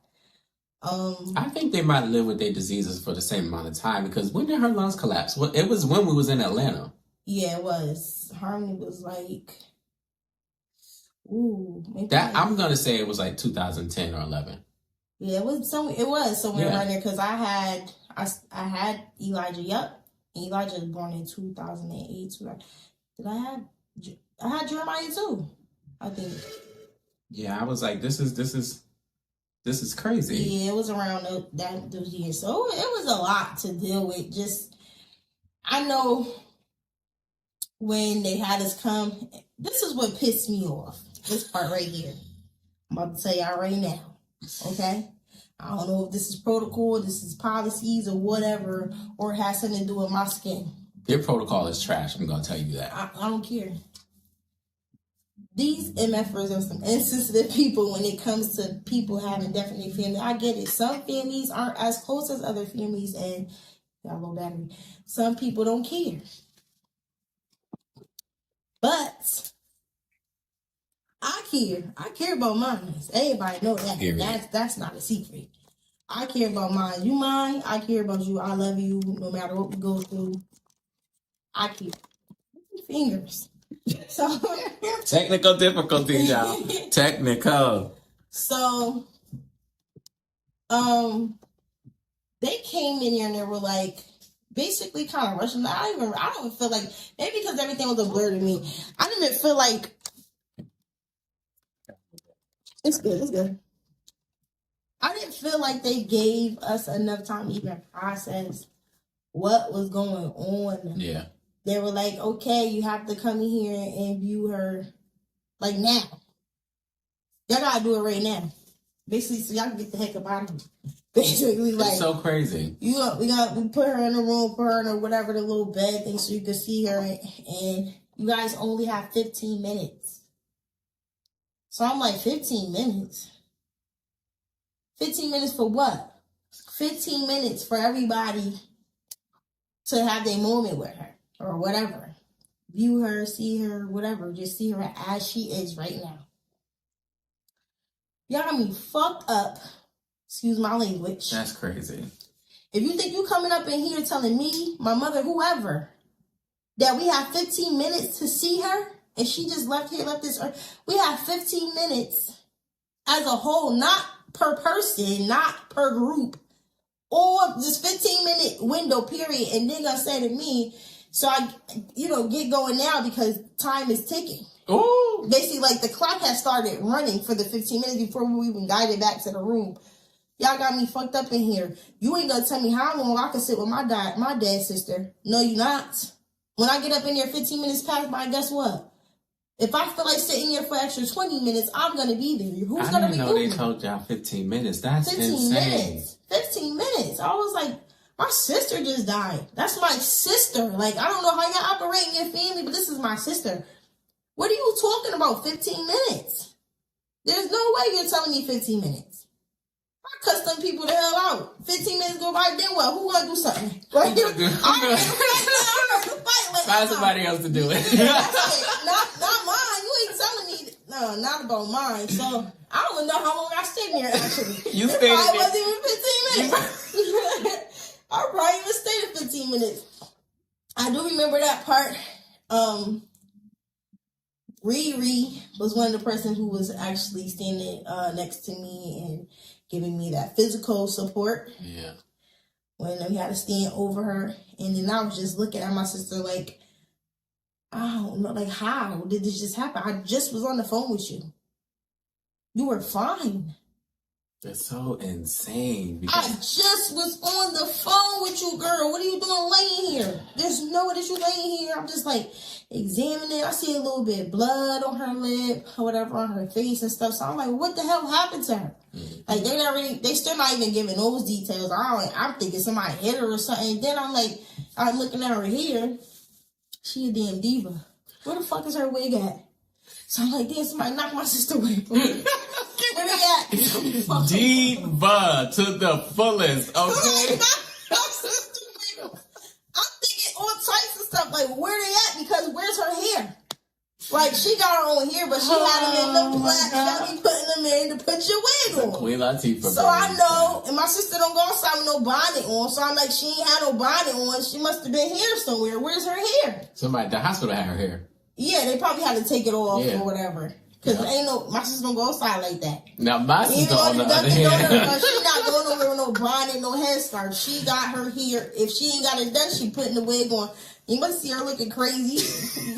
Speaker 1: I think they might have lived with their diseases for the same amount of time, because when did her lungs collapse? Well, it was when we was in Atlanta.
Speaker 2: Yeah, it was. Harmony was like, ooh.
Speaker 1: That I'm gonna say it was like 2010 or 11.
Speaker 2: Yeah, it was somewhere around there, because I had Elijah. Yep. Elijah was born in 2008. I had Jeremiah too, I think.
Speaker 1: Yeah, I was like, this is crazy.
Speaker 2: Yeah, it was around those years. So it was a lot to deal with. Just, I know when they had us come, this is what pissed me off. This part right here. I'm about to tell y'all right now. Okay? I don't know if this is protocol, this is policies or whatever, or it has something to do with my skin.
Speaker 1: Your protocol is trash. I'm going to tell you that.
Speaker 2: I don't care. These MFers are some insensitive people when it comes to people having definite family. I get it. Some families aren't as close as other families, and got a low battery. Some people don't care. But I care. I care about mine. Everybody know that. That's not a secret. I care about mine. You mine. I care about you. I love you no matter what we go through. I care. Fingers. So
Speaker 1: technical difficulties, y'all. Technical.
Speaker 2: So they came in here and they were like basically kind of rushing. I don't even feel like, maybe because everything was a blur to me. I didn't even feel like it's good. I didn't feel like they gave us enough time to even process what was going on.
Speaker 1: Yeah.
Speaker 2: They were like, okay, you have to come in here and view her like now. Y'all gotta do it right now. Basically, so y'all can get the heck up out of here. Basically, like,
Speaker 1: it's so crazy.
Speaker 2: We put her in the room, put her in a whatever, the little bed thing so you can see her, and you guys only have 15 minutes. So I'm like, 15 minutes? 15 minutes for what? 15 minutes for everybody to have their moment with her or whatever. View her, see her, whatever. Just see her as she is right now. Y'all got me fucked up. Excuse my language.
Speaker 1: That's crazy.
Speaker 2: If you think you coming up in here telling me, my mother, whoever, that we have 15 minutes to see her and she just left this earth, we have 15 minutes as a whole, not per person, not per group, or just 15-minute window period, and then gonna say to me, so I, get going now because time is ticking.
Speaker 1: Ooh.
Speaker 2: Basically, like the clock has started running for the 15 minutes before we even guided back to the room. Y'all got me fucked up in here. You ain't gonna tell me how long I can sit with my dad's sister. No, you not. When I get up in there 15 minutes past by, guess what? If I feel like sitting here for extra 20 minutes, I'm going to be there. Who's going to be
Speaker 1: I didn't know they told y'all 15 minutes. That's
Speaker 2: 15
Speaker 1: insane.
Speaker 2: minutes. 15 minutes. I was like, my sister just died. That's my sister. Like, I don't know how y'all operate in your family, but this is my sister. What are you talking about? 15 minutes? There's no way you're telling me 15 minutes. I cuss them people the hell out. 15 minutes go by, then what? Who gonna do something? Right?
Speaker 1: Find somebody else to do it.
Speaker 2: not mine. You ain't telling me. No, not about mine. So I don't know how long I stayed here. Actually,
Speaker 1: You stayed.
Speaker 2: I wasn't even 15 minutes. I probably even stayed at 15 minutes. I do remember that part. Riri was one of the person who was actually standing next to me and giving me that physical support.
Speaker 1: Yeah.
Speaker 2: When we had to stand over her. And then I was just looking at my sister like, I don't know, like, how did this just happen? I just was on the phone with you. You were fine.
Speaker 1: It's so insane.
Speaker 2: I just was on the phone with you, girl. What are you doing laying here? There's no way that you laying here. I'm just like examining. I see a little bit of blood on her lip or whatever on her face and stuff. So I'm like, what the hell happened to her? Mm-hmm. Like they still not even giving those details. I'm thinking somebody hit her or something. And then I'm looking at her hair. She a damn diva. Where the fuck is her wig at? So I'm like, damn, somebody knocked my sister away from me. Where they at?
Speaker 1: Diva to the fullest, okay?
Speaker 2: I'm thinking all types of stuff, like where they at, because where's her hair? Like, she got her own hair, but she had them in the black, y'all be putting them in to put your wig on.
Speaker 1: Queen Latifah.
Speaker 2: So I know, and my sister don't go outside with no bonnet on, so I'm like, she ain't had no bonnet on, she must have been here somewhere. Where's her hair?
Speaker 1: Somebody at the hospital had her hair.
Speaker 2: Yeah, they probably had to take it off or whatever. Because my sister don't go outside like that.
Speaker 1: Now, my sister on the other hand.
Speaker 2: She not going nowhere with no bonnet, no headscarf. She got her hair. If she ain't got it done, she putting the wig on. You must see her looking crazy.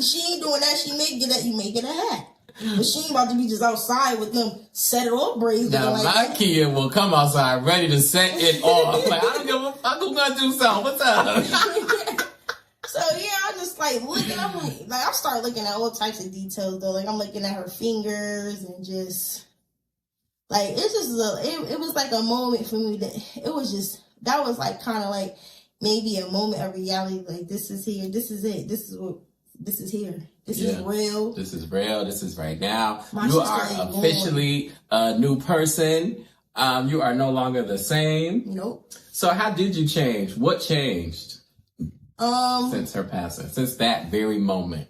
Speaker 2: She ain't doing that. She may get that. You may get a hat. But she ain't about to be just outside with them set it off braids.
Speaker 1: Now,
Speaker 2: like
Speaker 1: my
Speaker 2: that.
Speaker 1: kid will come outside ready to set it off. Like, I don't give a fuck who's gonna do something. What's up?
Speaker 2: So yeah, I just like looking. I'm like I start looking at all types of details though. Like I'm looking at her fingers and just like it's just it was like a moment for me that was like kind of like maybe a moment of reality. Like this is here, this is it, this is here, this is real.
Speaker 1: This is real. This is right now. You are officially a new person. You are no longer the same.
Speaker 2: Nope.
Speaker 1: So how did you change? What changed? Since her passing, since that very moment.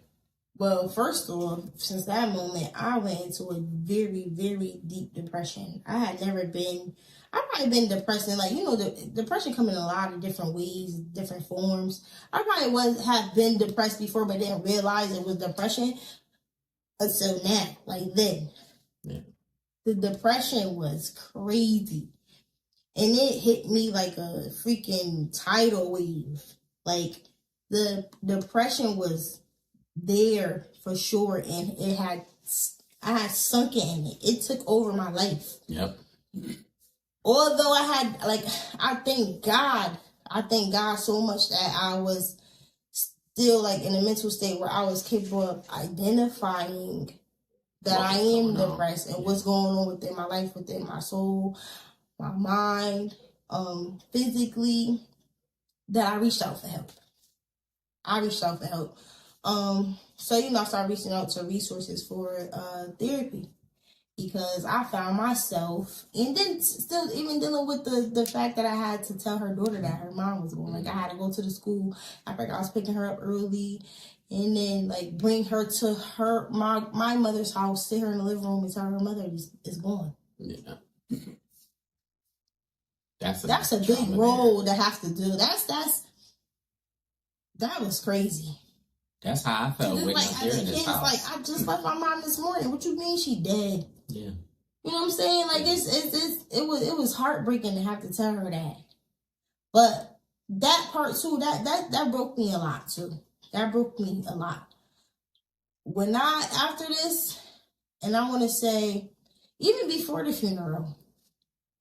Speaker 2: Well, first of all, since that moment, I went into a very, very deep depression. I've probably been depressed, and the depression come in a lot of different ways, different forms. I probably have been depressed before, but didn't realize it was depression until now, like then. Yeah. The depression was crazy, and it hit me like a freaking tidal wave. Like, the depression was there for sure, and I had sunk in it. It took over my life.
Speaker 1: Yep.
Speaker 2: Although I thank God so much that I was still like in a mental state where I was capable of identifying that I am depressed and what's going on within my life, within my soul, my mind, physically. That I reached out for help. So, I started reaching out to resources for therapy because I found myself, and then still even dealing with the fact that I had to tell her daughter that her mom was going. Like, I had to go to the school. I was picking her up early and then, like, bring her to my mother's house, sit her in the living room and tell her mother is gone. Yeah. That's a big role to have to do. That was crazy.
Speaker 1: That's how I felt when I was hearing this house.
Speaker 2: Like, I just left my mom this morning. What you mean she dead?
Speaker 1: Yeah.
Speaker 2: You know what I'm saying? Like it was heartbreaking to have to tell her that. But that part too, that broke me a lot too. That broke me a lot. After this, and I want to say, even before the funeral,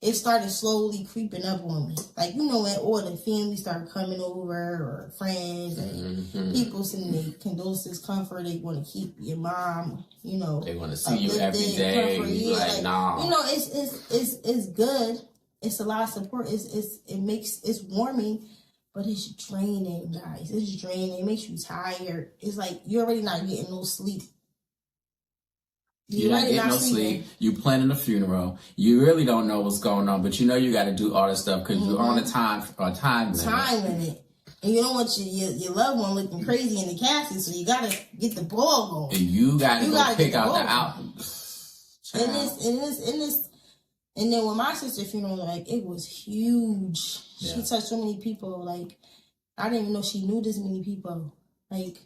Speaker 2: it started slowly creeping up on me. Like, you know, when all the family started coming over, or friends, and people sending their condolences, comfort, they want to keep your mom, you know.
Speaker 1: They want to see you every day. Like, nah.
Speaker 2: You know, it's good. It's a lot of support. It's warming, but it's draining, guys. It's draining. It makes you tired. It's like you're already not getting no sleep.
Speaker 1: You're not getting no sleep. You planning a funeral. You really don't know what's going on, but you know you got to do all this stuff because you're on a time limit.
Speaker 2: Time limit. And you don't want your loved one looking crazy in the casket, so you got to get the ball going.
Speaker 1: And you got to go pick out the out.
Speaker 2: And then with my sister's funeral, like, it was huge. Yeah. She touched so many people. Like, I didn't even know she knew this many people. Like,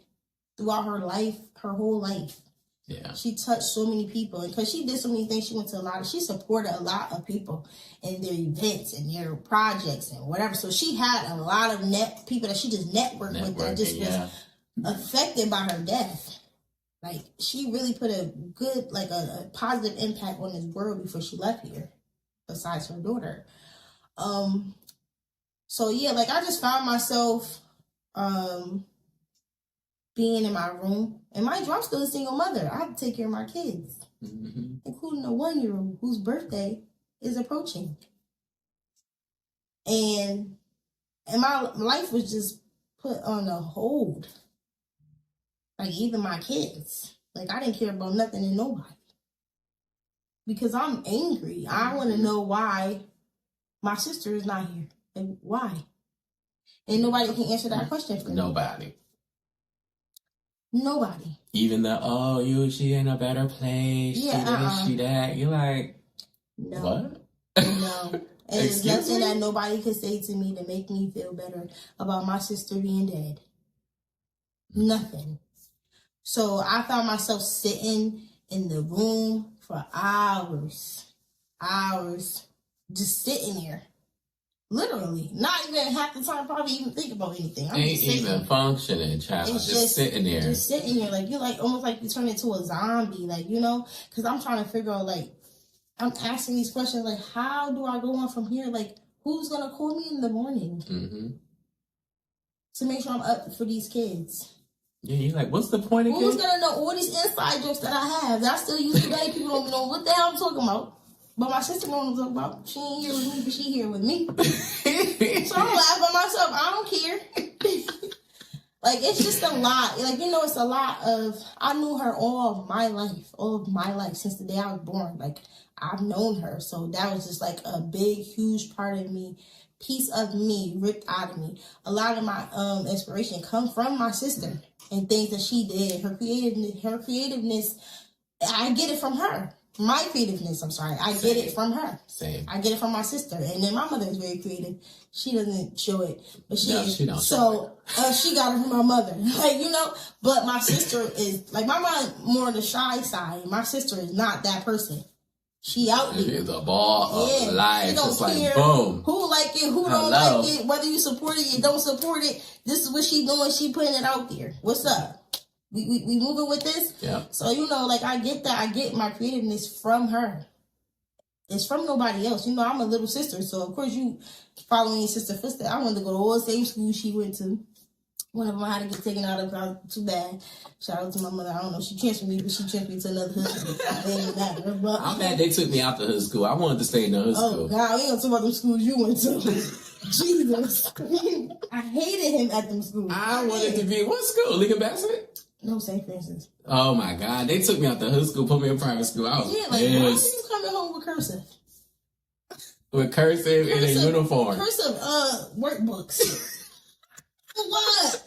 Speaker 2: throughout her life, her whole life.
Speaker 1: Yeah.
Speaker 2: She touched so many people. And because she did so many things, she supported a lot of people in their events and their projects and whatever. So she had a lot of people that she just networked with that just was affected by her death. Like, she really put a good, like, a positive impact on this world before she left here, besides her daughter. So, yeah, like, I just found myself being in my room. And mind you, I'm still a single mother. I have to take care of my kids, including a 1-year-old whose birthday is approaching. And my life was just put on a hold. Like, even my kids. Like, I didn't care about nothing and nobody. Because I'm angry. I want to know why my sister is not here. Like, why? And nobody can answer that question for me.
Speaker 1: Nobody.
Speaker 2: Even
Speaker 1: she in a better place.
Speaker 2: Yeah,
Speaker 1: she that. You're like,
Speaker 2: no.
Speaker 1: What?
Speaker 2: No. And there's nothing that nobody could say to me to make me feel better about my sister being dead. Nothing. So I found myself sitting in the room for hours, just sitting there. Literally. Not even half the time probably even think about anything. I'm
Speaker 1: ain't even functioning, child. Just sitting there.
Speaker 2: Just sitting there. Like, you're like, almost like you turn into a zombie. Like, you know, because I'm trying to figure out, like, I'm asking these questions, like, how do I go on from here? Like, who's going to call me in the morning to make sure I'm up for these kids?
Speaker 1: Yeah, you're like, what's the point again?
Speaker 2: Who's going to know all these inside jokes that I have that I still use today? People don't know what the hell I'm talking about. But my sister knows what I'm talking about. She ain't here with me, but she here with me. So I'm laughing by myself. I don't care. Like, it's just a lot. Like, you know, it's a lot of... I knew her all of my life, since the day I was born. Like, I've known her. So that was just like a big, huge part of me. Piece of me ripped out of me. A lot of my inspiration come from my sister and things that she did. Her creativeness, I get it from her. My creativeness, I get it from her.
Speaker 1: Same.
Speaker 2: I get it from my sister. And then my mother is very creative. She doesn't show it, but she
Speaker 1: don't.
Speaker 2: So she got it from my mother. Like, you know, but my sister is, like, my mom more on the shy side. My sister is not that person. She out there.
Speaker 1: She's a ball of life.
Speaker 2: She don't
Speaker 1: it's
Speaker 2: care
Speaker 1: like, boom.
Speaker 2: who like it, who don't like it, whether you support it, you don't support it. This is what she doing. She putting it out there. What's up? We moving with this?
Speaker 1: Yeah.
Speaker 2: So, you know, like, I get that. I get my creativeness from her. It's from nobody else. You know, I'm a little sister, so of course you following your sister footsteps. I wanted to go to all the same school she went to. One of them I had to get taken out of because too bad. Shout out to my mother. I don't know. She transferred me, but she transferred me to another hood school. It didn't matter. But
Speaker 1: I'm mad they took me out the hood school. I wanted to stay in the hood school.
Speaker 2: Oh, God. We ain't gonna talk about them schools you went to. Jesus. I hated him at them schools.
Speaker 1: I wanted to be, what school? Lincoln Bassett?
Speaker 2: No, St. Francis.
Speaker 1: Oh, my God. They took me out the hood school, put me in private school. I was
Speaker 2: like, why are you coming home with cursive?
Speaker 1: With cursive in a uniform.
Speaker 2: Cursive workbooks.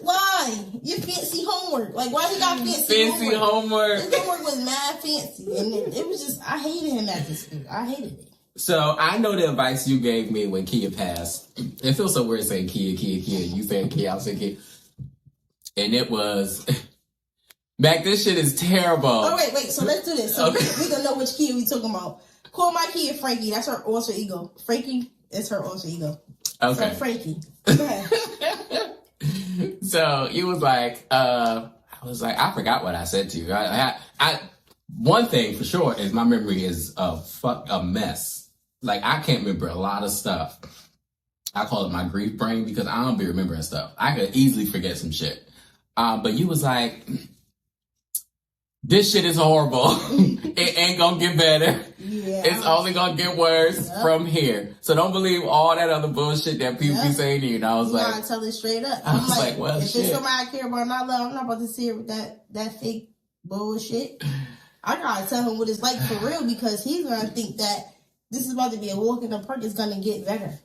Speaker 2: Why? Your fancy homework. Like, why he got fancy homework? His homework was mad fancy. And it was just, I hated him at this school. I hated it.
Speaker 1: So, I know the advice you gave me when Kia passed. It feels so weird saying Kia. You saying Kia, I was saying Kia. And it was... Mac, this shit is terrible.
Speaker 2: Oh, wait. So let's do this. So we gonna know which Kia we talking about. Call my Kia Frankie. That's her alter ego. Frankie is her alter ego.
Speaker 1: Okay.
Speaker 2: So Frankie. Go ahead.
Speaker 1: So you was like, I forgot what I said to you. One thing for sure is my memory is a mess. like, I can't remember a lot of stuff. I call it my grief brain because I don't be remembering stuff. I could easily forget some shit. But you was like, this shit is horrible. It ain't gonna get better. Yeah. It's only gonna get worse from here. So don't believe all that other bullshit that people be saying to you. And I was like,
Speaker 2: I tell it straight up.
Speaker 1: I was like, well,
Speaker 2: if
Speaker 1: shit.
Speaker 2: it's somebody I care about and I love, I'm not about to sit here with that fake bullshit. I gotta tell him what it's like for real because he's gonna think that this is about to be a walk in the park. It's gonna get better.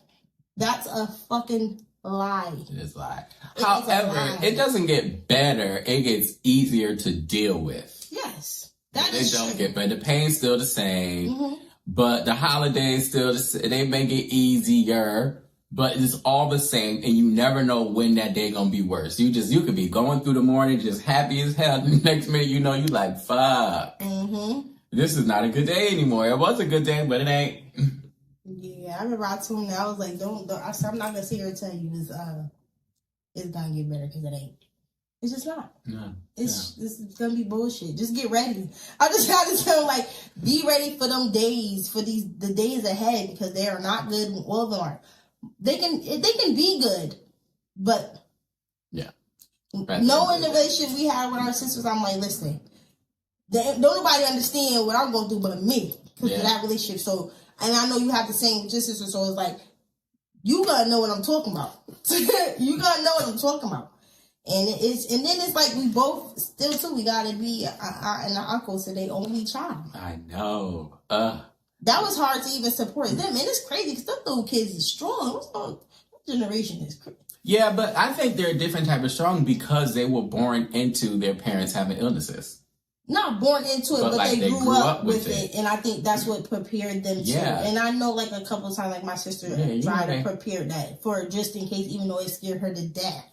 Speaker 2: That's a fucking lie.
Speaker 1: It is a lie. However, it doesn't get better. It gets easier to deal with.
Speaker 2: Yes.
Speaker 1: They don't get better. The pain's still the same. But the holidays still, they make it easier. But it's all the same. And you never know when that day gonna be worse. You could be going through the morning just happy as hell. The next minute, you know, you like, fuck. This is not a good day anymore. It was a good day, but it ain't.
Speaker 2: Yeah, I remember I told him that. I was like, I said, I'm not gonna sit here and tell you it's gonna get better because it ain't. It's just not. No. It's gonna be bullshit. Just get ready. I just gotta tell him, like, be ready for them days, for the days ahead because they are not good. All of them are. They can be good, but knowing the relationship we have with our sisters, I'm like, listen, don't nobody understand what I'm going through but me because of that relationship. So, and I know you have the same with your sister, so it's like you gotta know what I'm talking about. You gotta know what I'm talking about, and then it's like we both still too. We gotta be and our uncles to their only child.
Speaker 1: I know.
Speaker 2: That was hard to even support them. And it's crazy because them little kids is strong. That generation is crazy.
Speaker 1: Yeah, but I think they're a different type of strong because they were born into their parents having illnesses.
Speaker 2: Not born into it, but like they grew up with it. And I think that's what prepared them to. And I know like a couple of times, like my sister tried to prepare that for just in case, even though it scared her to death.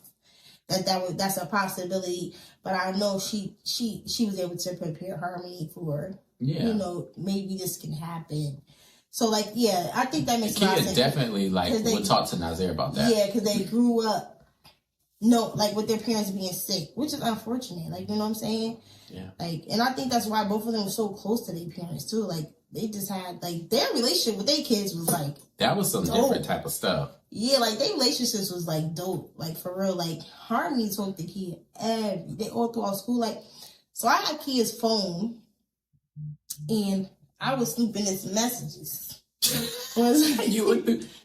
Speaker 2: That's a possibility. But I know she was able to prepare Harmony for you know, maybe this can happen. So, like, I think that makes a lot of sense.
Speaker 1: Definitely, like, we'll talk to Nazir about that.
Speaker 2: Yeah, because they grew up, like, with their parents being sick, which is unfortunate. Like, you know what I'm saying? Yeah. Like, and I think that's why both of them were so close to their parents, too. Like, they just had, like, their relationship with their kids was, like,
Speaker 1: that was some different type of stuff.
Speaker 2: Yeah, like, their relationships was, like, dope. Like, for real. Like, Harmony talked to Kia they all throughout school. Like, so I had Kia's phone. And I was snooping his messages.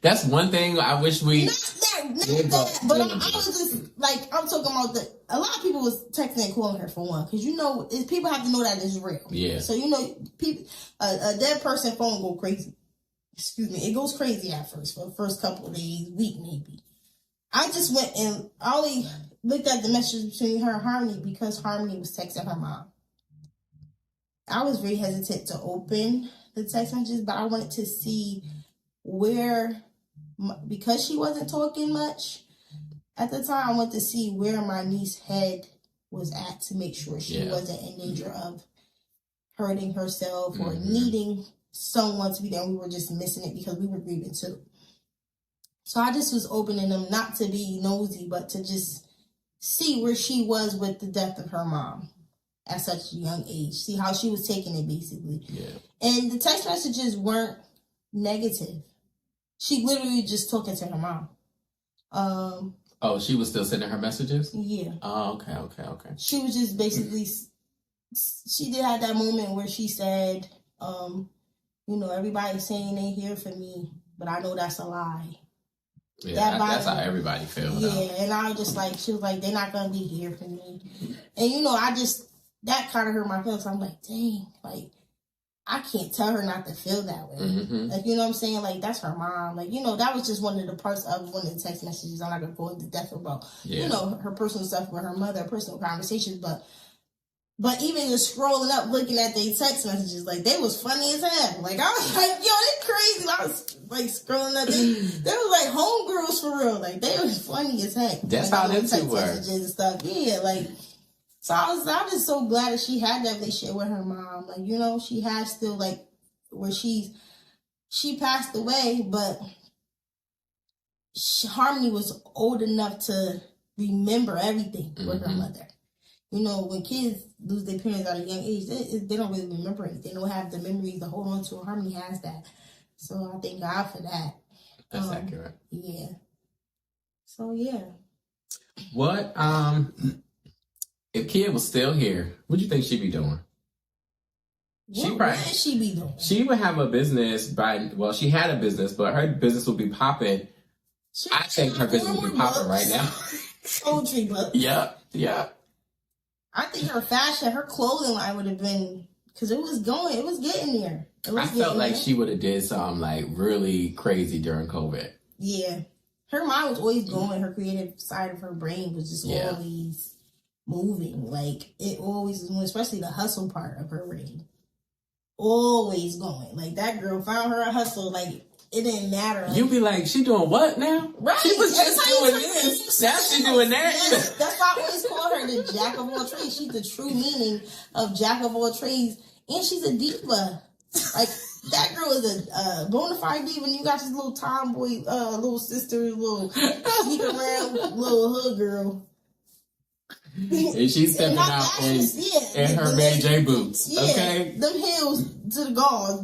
Speaker 1: That's one thing I wish we...
Speaker 2: Not that, but I was just, like, I'm talking about a lot of people was texting and calling her for one. Because, you know, people have to know that it's real. Yeah. So, you know, people, a dead person phone go crazy. Excuse me. It goes crazy at first, for the first couple of days, week maybe. I just went and I only looked at the message between her and Harmony because Harmony was texting her mom. I was very hesitant to open the text messages, but I wanted to see where, because she wasn't talking much at the time, I wanted to see where my niece's head was at to make sure she wasn't in danger of hurting herself or needing someone to be there. We were just missing it because we were grieving too. So I just was opening them not to be nosy, but to just see where she was with the death of her mom. At such a young age. See how she was taking it, basically. Yeah. And the text messages weren't negative. She literally just talking to her mom.
Speaker 1: She was still sending her messages?
Speaker 2: Yeah.
Speaker 1: Oh, okay.
Speaker 2: She was just basically... She did have that moment where she said, you know, everybody's saying they here for me, but I know that's a lie.
Speaker 1: Yeah, that's how everybody feels.
Speaker 2: Yeah, and I was just like, she was like, they're not going to be here for me. And, you know, that kind of hurt my feelings. I'm like, dang, like, I can't tell her not to feel that way. Like, you know what I'm saying? Like, that's her mom. Like, you know, that was just one of the parts of one of the text messages. I'm not going to go into depth about, you know, her personal stuff with her mother, personal conversations. But even just scrolling up, looking at their text messages, like, they was funny as hell. Like, I was like, yo, they crazy. I was, like, scrolling up. They was, like, homegirls for real. Like, they was funny as heck.
Speaker 1: That's
Speaker 2: like,
Speaker 1: how them two were.
Speaker 2: Messages and stuff. Yeah, like... So I'm just so glad that she had that relationship with her mom. Like, you know, she has still, like, where she passed away, but Harmony was old enough to remember everything with her mother. You know, when kids lose their parents at a young age, they don't really remember it. They don't have the memories to hold on to. Harmony has that. So I thank God for that.
Speaker 1: That's accurate.
Speaker 2: Yeah. So yeah.
Speaker 1: What if Kia was still here, what do you think she'd be doing?
Speaker 2: What would she be doing?
Speaker 1: She would have a business she had a business, but her business would be popping. I think her business would be popping right now.
Speaker 2: Poetry books.
Speaker 1: Yeah.
Speaker 2: I think her fashion, her clothing line would have been, because it was getting there.
Speaker 1: I felt like she would have did something like really crazy during COVID.
Speaker 2: Yeah. Her mind was always going. Her creative side of her brain was just always moving. Like, it always was, especially the hustle part of her brain. Always going. Like, that girl found her a hustle. Like, it didn't matter. Like,
Speaker 1: you be like, she doing what now?
Speaker 2: Right.
Speaker 1: She was just doing this. Now she doing that.
Speaker 2: Yes, that's why I always call her the jack of all trades. She's the true meaning of jack of all trades. And she's a diva. Like, that girl is a bona fide diva. And you got this little tomboy, little sister, little sneak around, little hood girl.
Speaker 1: And she's stepping out in her Mary J boots.
Speaker 2: Yeah,
Speaker 1: okay,
Speaker 2: them heels to the gods,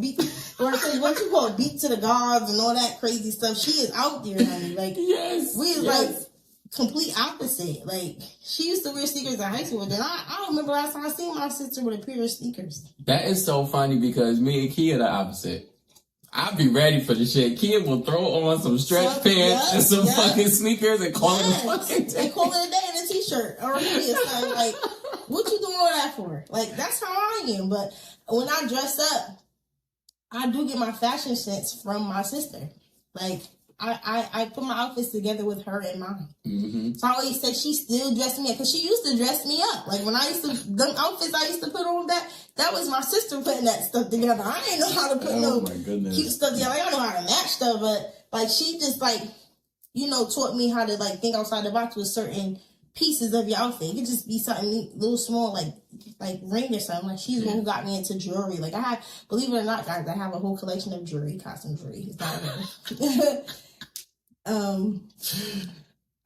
Speaker 2: what you call it, beat to the gods and all that crazy stuff. She is out there, honey. Like, like complete opposite. Like, she used to wear sneakers in high school, and I don't remember last time I seen my sister with a pair of sneakers.
Speaker 1: That is so funny because me and Kia are the opposite. I'll be ready for the shit. Kia will throw on some stretch pants and some fucking sneakers and call it a fucking day.
Speaker 2: And call it a day in a t-shirt or a hoodie or something. Like, what you doing all that for? Like, that's how I am. But when I dress up, I do get my fashion sense from my sister. Like, I put my outfits together with her in mind. Mm-hmm. So I always say she still dressed me up because she used to dress me up. Like, when I used to, them outfits I used to put on that was my sister putting that stuff together. I didn't know how to put cute stuff together. Like, I don't know how to match stuff, but like, she just like, taught me how to like think outside the box with certain pieces of your outfit. It could just be something little small, like ring or something. Like, she's the one who got me into jewelry. Like, I have, believe it or not, guys, I have a whole collection of jewelry, costume jewelry. It's not real.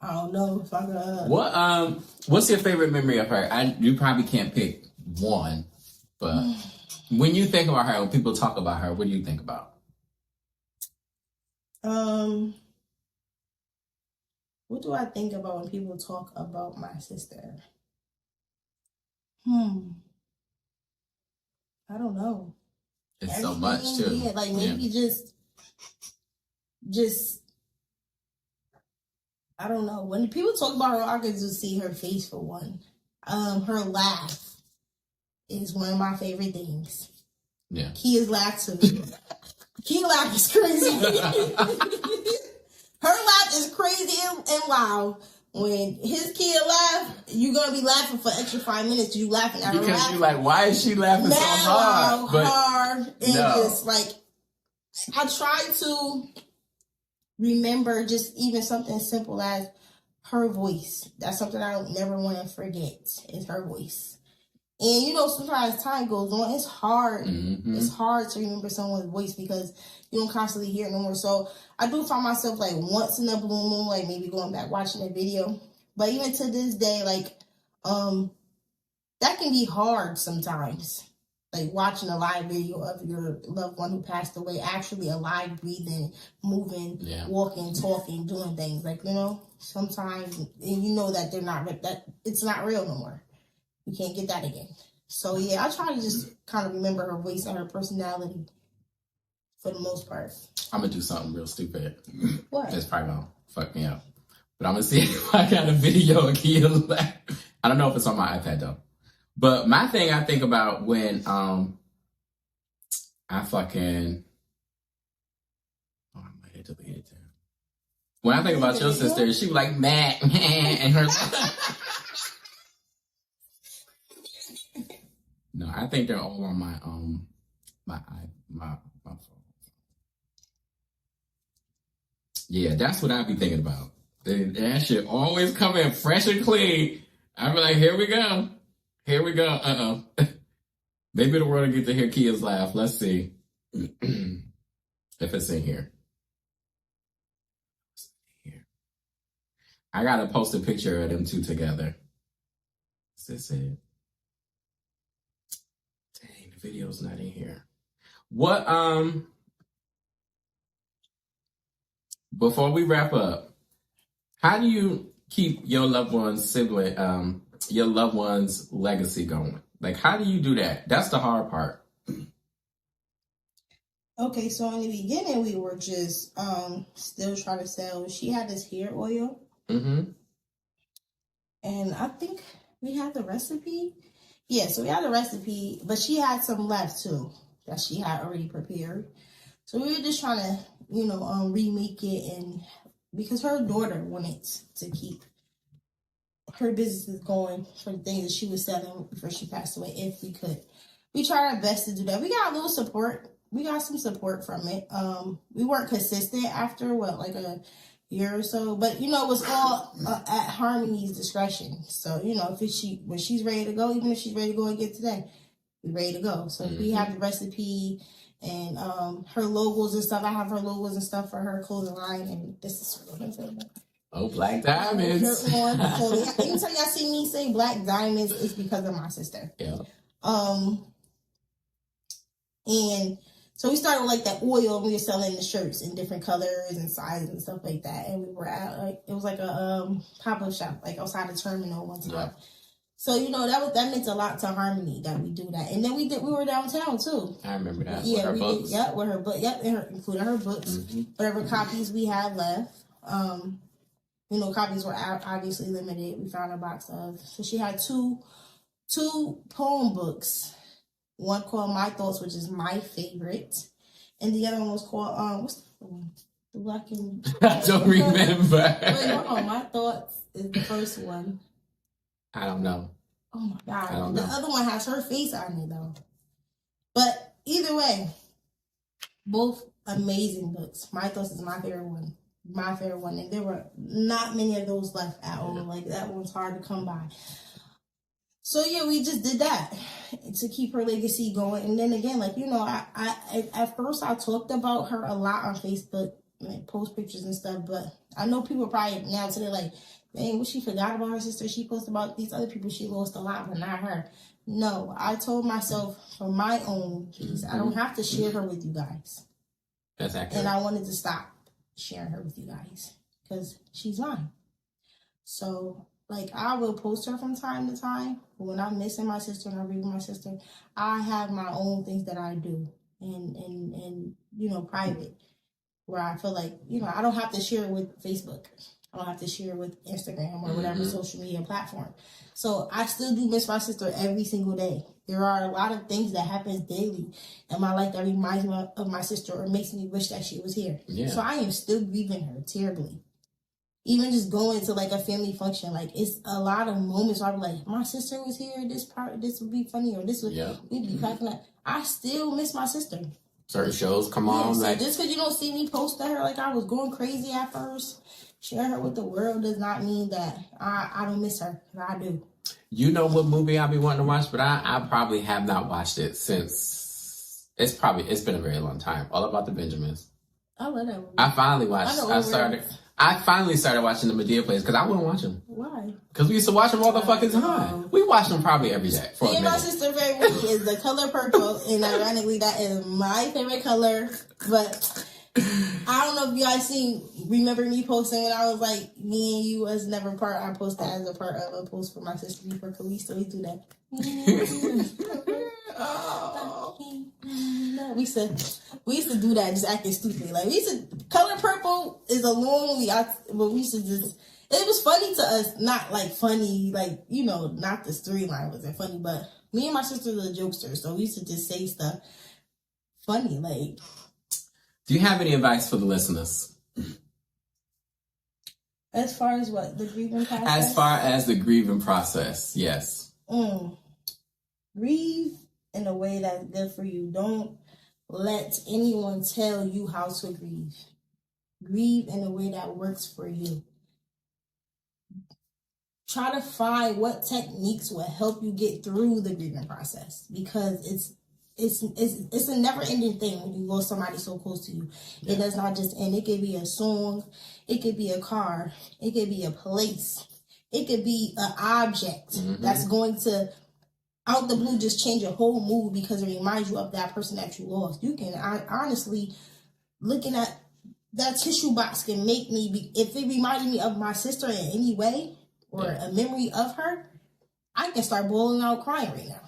Speaker 2: I don't know if I could.
Speaker 1: What's your favorite memory of her? You probably can't pick one, but when you think about her, when people talk about her, what do you think about?
Speaker 2: What do I think about when people talk about my sister? I don't know.
Speaker 1: It's everything, so much too.
Speaker 2: Yeah, like maybe just I don't know. When people talk about her, I can just see her face for one. Her laugh is one of my favorite things.
Speaker 1: Yeah.
Speaker 2: Kia's laugh too. Kia laugh is crazy. Her laugh is crazy and loud. When his kid laugh, you're gonna be laughing for extra 5 minutes. You laughing at her
Speaker 1: because
Speaker 2: laughing.
Speaker 1: You're like, why is she laughing so hard?
Speaker 2: Hard and just like, I try to remember just even something simple as her voice. That's something I don't never want to forget. Is her voice. And sometimes time goes on, it's hard. Mm-hmm. It's hard to remember someone's voice because you don't constantly hear it no more. So I do find myself like once in a blue moon, like maybe going back watching a video. But even to this day, like that can be hard sometimes. Like watching a live video of your loved one who passed away, actually alive, breathing, moving, walking, talking, doing things. Like, sometimes, and that they're not, that it's not real no more. You can't get that again. So yeah, I try to just kind of remember her voice and her personality for the most part.
Speaker 1: I'm gonna do something real stupid.
Speaker 2: What?
Speaker 1: That's probably gonna fuck me up. But I'm gonna see if I got a video of Kia laugh. I don't know if it's on my iPad though. But my thing I think about when I fucking I might have deleted it. When I think about your sister, she was like mad and her No, I think they're all on my phone. Yeah, that's what I be thinking about. That shit always come in fresh and clean. I be like, here we go. Here we go. Maybe the world will get to hear Kia's laugh. Let's see if it's in here. I gotta post a picture of them two together. Is this it? Dang, the video's not in here. What Before we wrap up, how do you keep your loved one's your loved one's legacy going? Like, how do you do that? That's the hard part.
Speaker 2: Okay, so in the beginning, we were just still trying to sell. She had this hair oil. Mm-hmm. And I think we had the recipe. Yeah, so we had the recipe, but she had some left too that she had already prepared. So we were just trying to, remake it, and because her daughter wanted to keep her business going for the things that she was selling before she passed away, if we could. We tried our best to do that. We got a little support. We got some support from it. We weren't consistent after, like a year or so, but it was all at Harmony's discretion. So, when she's ready to go, even if she's ready to go again today, we're ready to go. So we have the recipe and her logos and stuff. I have her logos and stuff for her clothing line, and this is what I'm saying.
Speaker 1: Oh, Black Diamonds.
Speaker 2: Anytime y'all see me say Black Diamonds, it's because of my sister. Yeah. And so we started with that oil, and we were selling the shirts in different colors and sizes and stuff like that. And we were at it was like a pop-up shop, like outside the terminal one time. Yeah. So that meant a lot to Harmony that we do that. And then we were downtown too.
Speaker 1: I remember that.
Speaker 2: Yeah,
Speaker 1: with her books.
Speaker 2: With her book. Yep, including her books, whatever copies we had left. Copies were obviously limited. We found a box of. So she had two poem books. One called My Thoughts, which is my favorite, and the other one was called what's the one? The Black and
Speaker 1: I don't remember.
Speaker 2: Wait, hold on. My Thoughts is the first one.
Speaker 1: I don't know.
Speaker 2: Oh my God! The other one has her face on it though. But either way, both amazing books. My Thoughts is my favorite one. And there were not many of those left at all. Like that one's hard to come by. So yeah, we just did that to keep her legacy going. And then again, I at first I talked about her a lot on Facebook, post pictures and stuff. But I know people probably now today like, dang, what she forgot about her sister? She posted about these other people she lost a lot, but not her. No, I told myself for my own piece, I don't have to share her with you guys.
Speaker 1: That's accurate.
Speaker 2: And I wanted to stop sharing her with you guys because she's mine. So. I will post her from time to time. But when I'm missing my sister and I read with my sister, I have my own things that I do in private. Where I feel like, I don't have to share it with Facebook. I don't have to share it with Instagram or whatever social media platform. So I still do miss my sister every single day. There are a lot of things that happens daily in my life that reminds me of my sister or makes me wish that she was here. Yeah. So I am still grieving her terribly. Even just going to a family function, it's a lot of moments where I'm like, my sister was here, this would be funny, or this would we'd be cracking up. I still miss my sister.
Speaker 1: Certain shows come on.
Speaker 2: So just because you don't see me post her I was going crazy at first, sharing her with the world does not mean that I don't miss her. I do.
Speaker 1: You know what movie I be wanting to watch, but I probably have not watched it since it's been a very long time. All About the Benjamins.
Speaker 2: I love that movie.
Speaker 1: I finally watched. I finally started watching the Medea plays because I wouldn't watch them.
Speaker 2: Why?
Speaker 1: Because we used to watch them all the fucking time. We watch them probably every day.
Speaker 2: Me and my sister's favorite movie is The Color Purple, and ironically, that is my favorite color. But I don't know if you guys remember me posting when I was like, me and you was never part. I posted as a part of a post for my sister before we still do that. We used to do that, just acting stupid. Color Purple is a long movie, but we used to just. It was funny to us, not funny, not the storyline wasn't funny, but me and my sister are the jokesters, so we used to just say stuff funny,
Speaker 1: Do you have any advice for the listeners?
Speaker 2: As far as what? The grieving process?
Speaker 1: As far as the grieving process, yes.
Speaker 2: Grieve in a way that's good for you. Don't let anyone tell you how to grieve. Grieve in a way that works for you. Try to find what techniques will help you get through the grieving process, because it's a never-ending thing when you lose somebody so close to you. Yeah. It does not just end. It could be a song, it could be a car, it could be a place, it could be an object that's going to out the blue just change your whole mood because it reminds you of that person that you lost. You can honestly, looking at that tissue box can make me, if it reminded me of my sister in any way or a memory of her, I can start bawling out crying right now.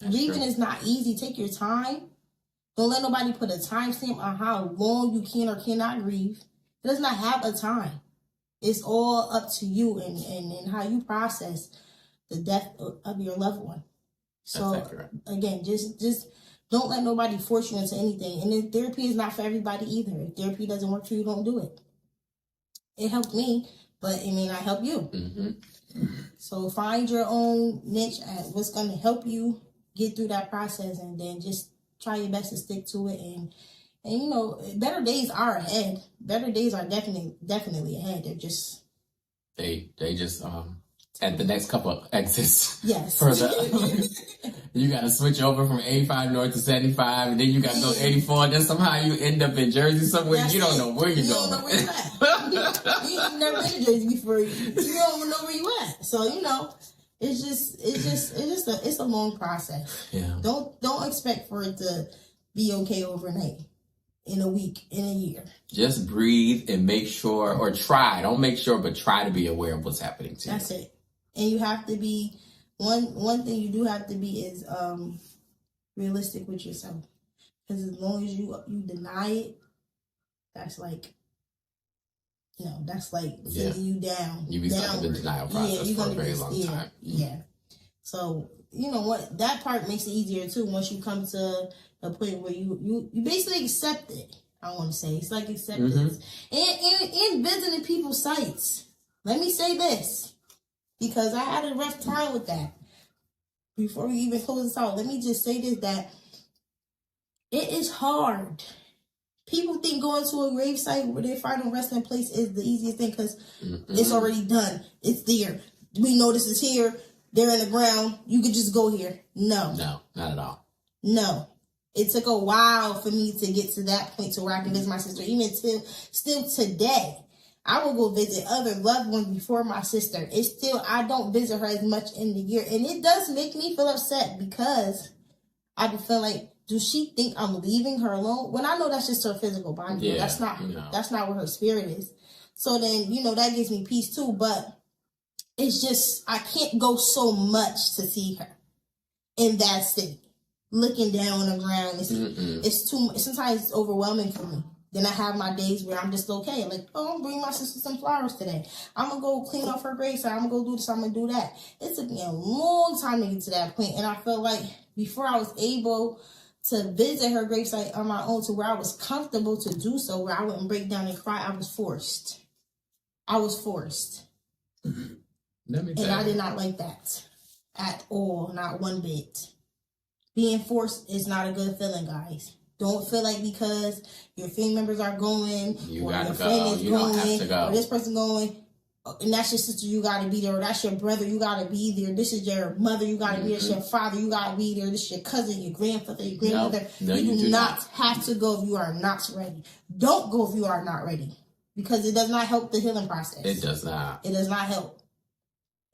Speaker 2: Grieving is not easy. Take your time. Don't let nobody put a timestamp on how long you can or cannot grieve. It does not have a time. It's all up to you and how you process the death of your loved one. So again, just don't let nobody force you into anything. And then therapy is not for everybody either. If therapy doesn't work for you, don't do it. It helped me, but it may not help you. Mm-hmm. So find your own niche at what's going to help you get through that process, and then just try your best to stick to it. And you know, better days are ahead. Better days are definitely ahead. They're just
Speaker 1: they just at the next couple of exits.
Speaker 2: Yes.
Speaker 1: Further, you got to switch over from 85 north to 75, and then you got to go 84. And then somehow you end up in Jersey somewhere. That's you don't know where you're going.
Speaker 2: You don't know where you're at. You've never been to Jersey before. You don't even know where you at. So you know, it's a long process.
Speaker 1: Yeah.
Speaker 2: Don't expect for it to be okay overnight. In a week, in a year.
Speaker 1: Just breathe and make sure, or try. Don't make sure, but try to be aware of what's happening to you.
Speaker 2: That's it. And you have to be, one thing you do have to be is realistic with yourself. Because as long as you deny it, that's like, you know, that's like sending you down.
Speaker 1: You be stuck in the denial process for a very long time.
Speaker 2: Yeah. So, you know what, that part makes it easier too once you come to a point where you basically accept it. I want to say it's like acceptance. And visiting people's sites. Let me say this, because I had a rough time with that. Before we even close this out, let me just say this, that it is hard. People think going to a gravesite where they find a resting place is the easiest thing because it's already done. It's there. We know this is here. They're in the ground. You could just go here. No,
Speaker 1: not at all.
Speaker 2: No. It took a while for me to get to that point to where I can visit my sister. Even still today, I will go visit other loved ones before my sister. It's still, I don't visit her as much in the year. And it does make me feel upset because I feel like, do she think I'm leaving her alone? When I know that's just her physical body. Yeah, that's not where her spirit is. So then, you know, that gives me peace too. But it's just, I can't go so much to see her in that state. Looking down on the ground, it's too much. Sometimes it's overwhelming for me. Then I have my days where I'm just okay. Like, oh, I'm going to bring my sister some flowers today. I'm going to go clean off her gravesite. I'm going to go do this. I'm going to do that. It took me a long time to get to that point. And I felt like before I was able to visit her gravesite on my own to where I was comfortable to do so, where I wouldn't break down and cry, I was forced. And I did not like that at all. Not one bit. Being forced is not a good feeling, guys. Don't feel like because your family members are going, or your friend is going, or this person going, and that's your sister, you gotta be there, or that's your brother, you gotta be there, this is your mother, you gotta be there, this is your father, you gotta be there, this is your cousin, your grandfather, your grandmother.
Speaker 1: No,
Speaker 2: you do not have to go if you are not ready. Don't go if you are not ready. Because it does not help the healing process.
Speaker 1: It does not.
Speaker 2: It does not help.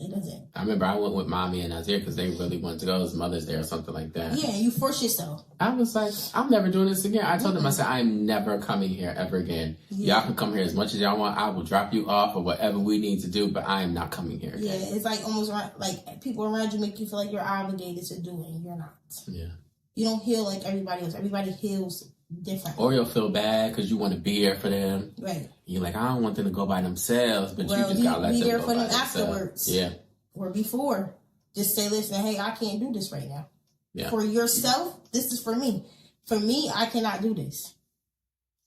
Speaker 2: It doesn't.
Speaker 1: I remember I went with Mommy and Nazir because they really wanted to go. His mother's there or something like that.
Speaker 2: Yeah, you force yourself.
Speaker 1: I was like, I'm never doing this again. I told them, I said, I'm never coming here ever again. Yeah. Y'all can come here as much as y'all want. I will drop you off or whatever we need to do, but I am not coming here again.
Speaker 2: Yeah, it's like almost like people around you make you feel like you're obligated to do it and you're not.
Speaker 1: Yeah.
Speaker 2: You don't heal like everybody else. Everybody heals different.
Speaker 1: Or you'll feel bad because you want to be there for them.
Speaker 2: Right.
Speaker 1: You're like, I don't want them to go by themselves, but you just got to let them go by themselves. Be there for them
Speaker 2: afterwards.
Speaker 1: Yeah.
Speaker 2: Or before. Just say, listen, hey, I can't do this right now.
Speaker 1: Yeah.
Speaker 2: For yourself, this is for me. For me, I cannot do this.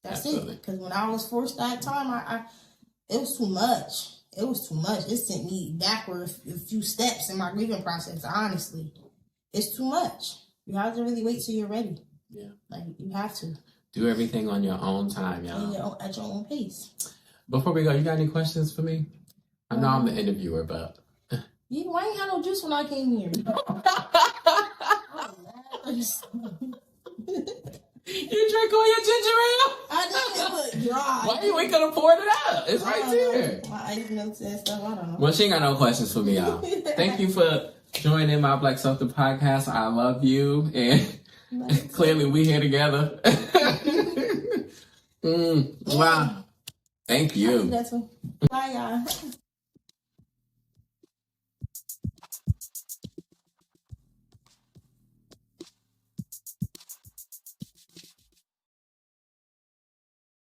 Speaker 2: That's Absolutely. It. Because when I was forced that time, I it was too much. It was too much. It sent me backward a few steps in my grieving process, honestly. It's too much. You have to really wait till you're ready.
Speaker 1: Yeah.
Speaker 2: Like, you have to.
Speaker 1: Do everything on your own time, y'all.
Speaker 2: At your own pace.
Speaker 1: Before we go, you got any questions for me? I know I'm the interviewer, but...
Speaker 2: Yeah, why ain't had no juice when I came here?
Speaker 1: You drink all your ginger ale?
Speaker 2: I didn't dry.
Speaker 1: Why you ain't gonna pour it out? It's right there.
Speaker 2: My ice melts and stuff, I don't know.
Speaker 1: Well, she ain't got no questions for me, y'all. Thank you for joining my Black Something podcast. I love you. And clearly we here together. Wow. Thank you.
Speaker 2: Bye, y'all.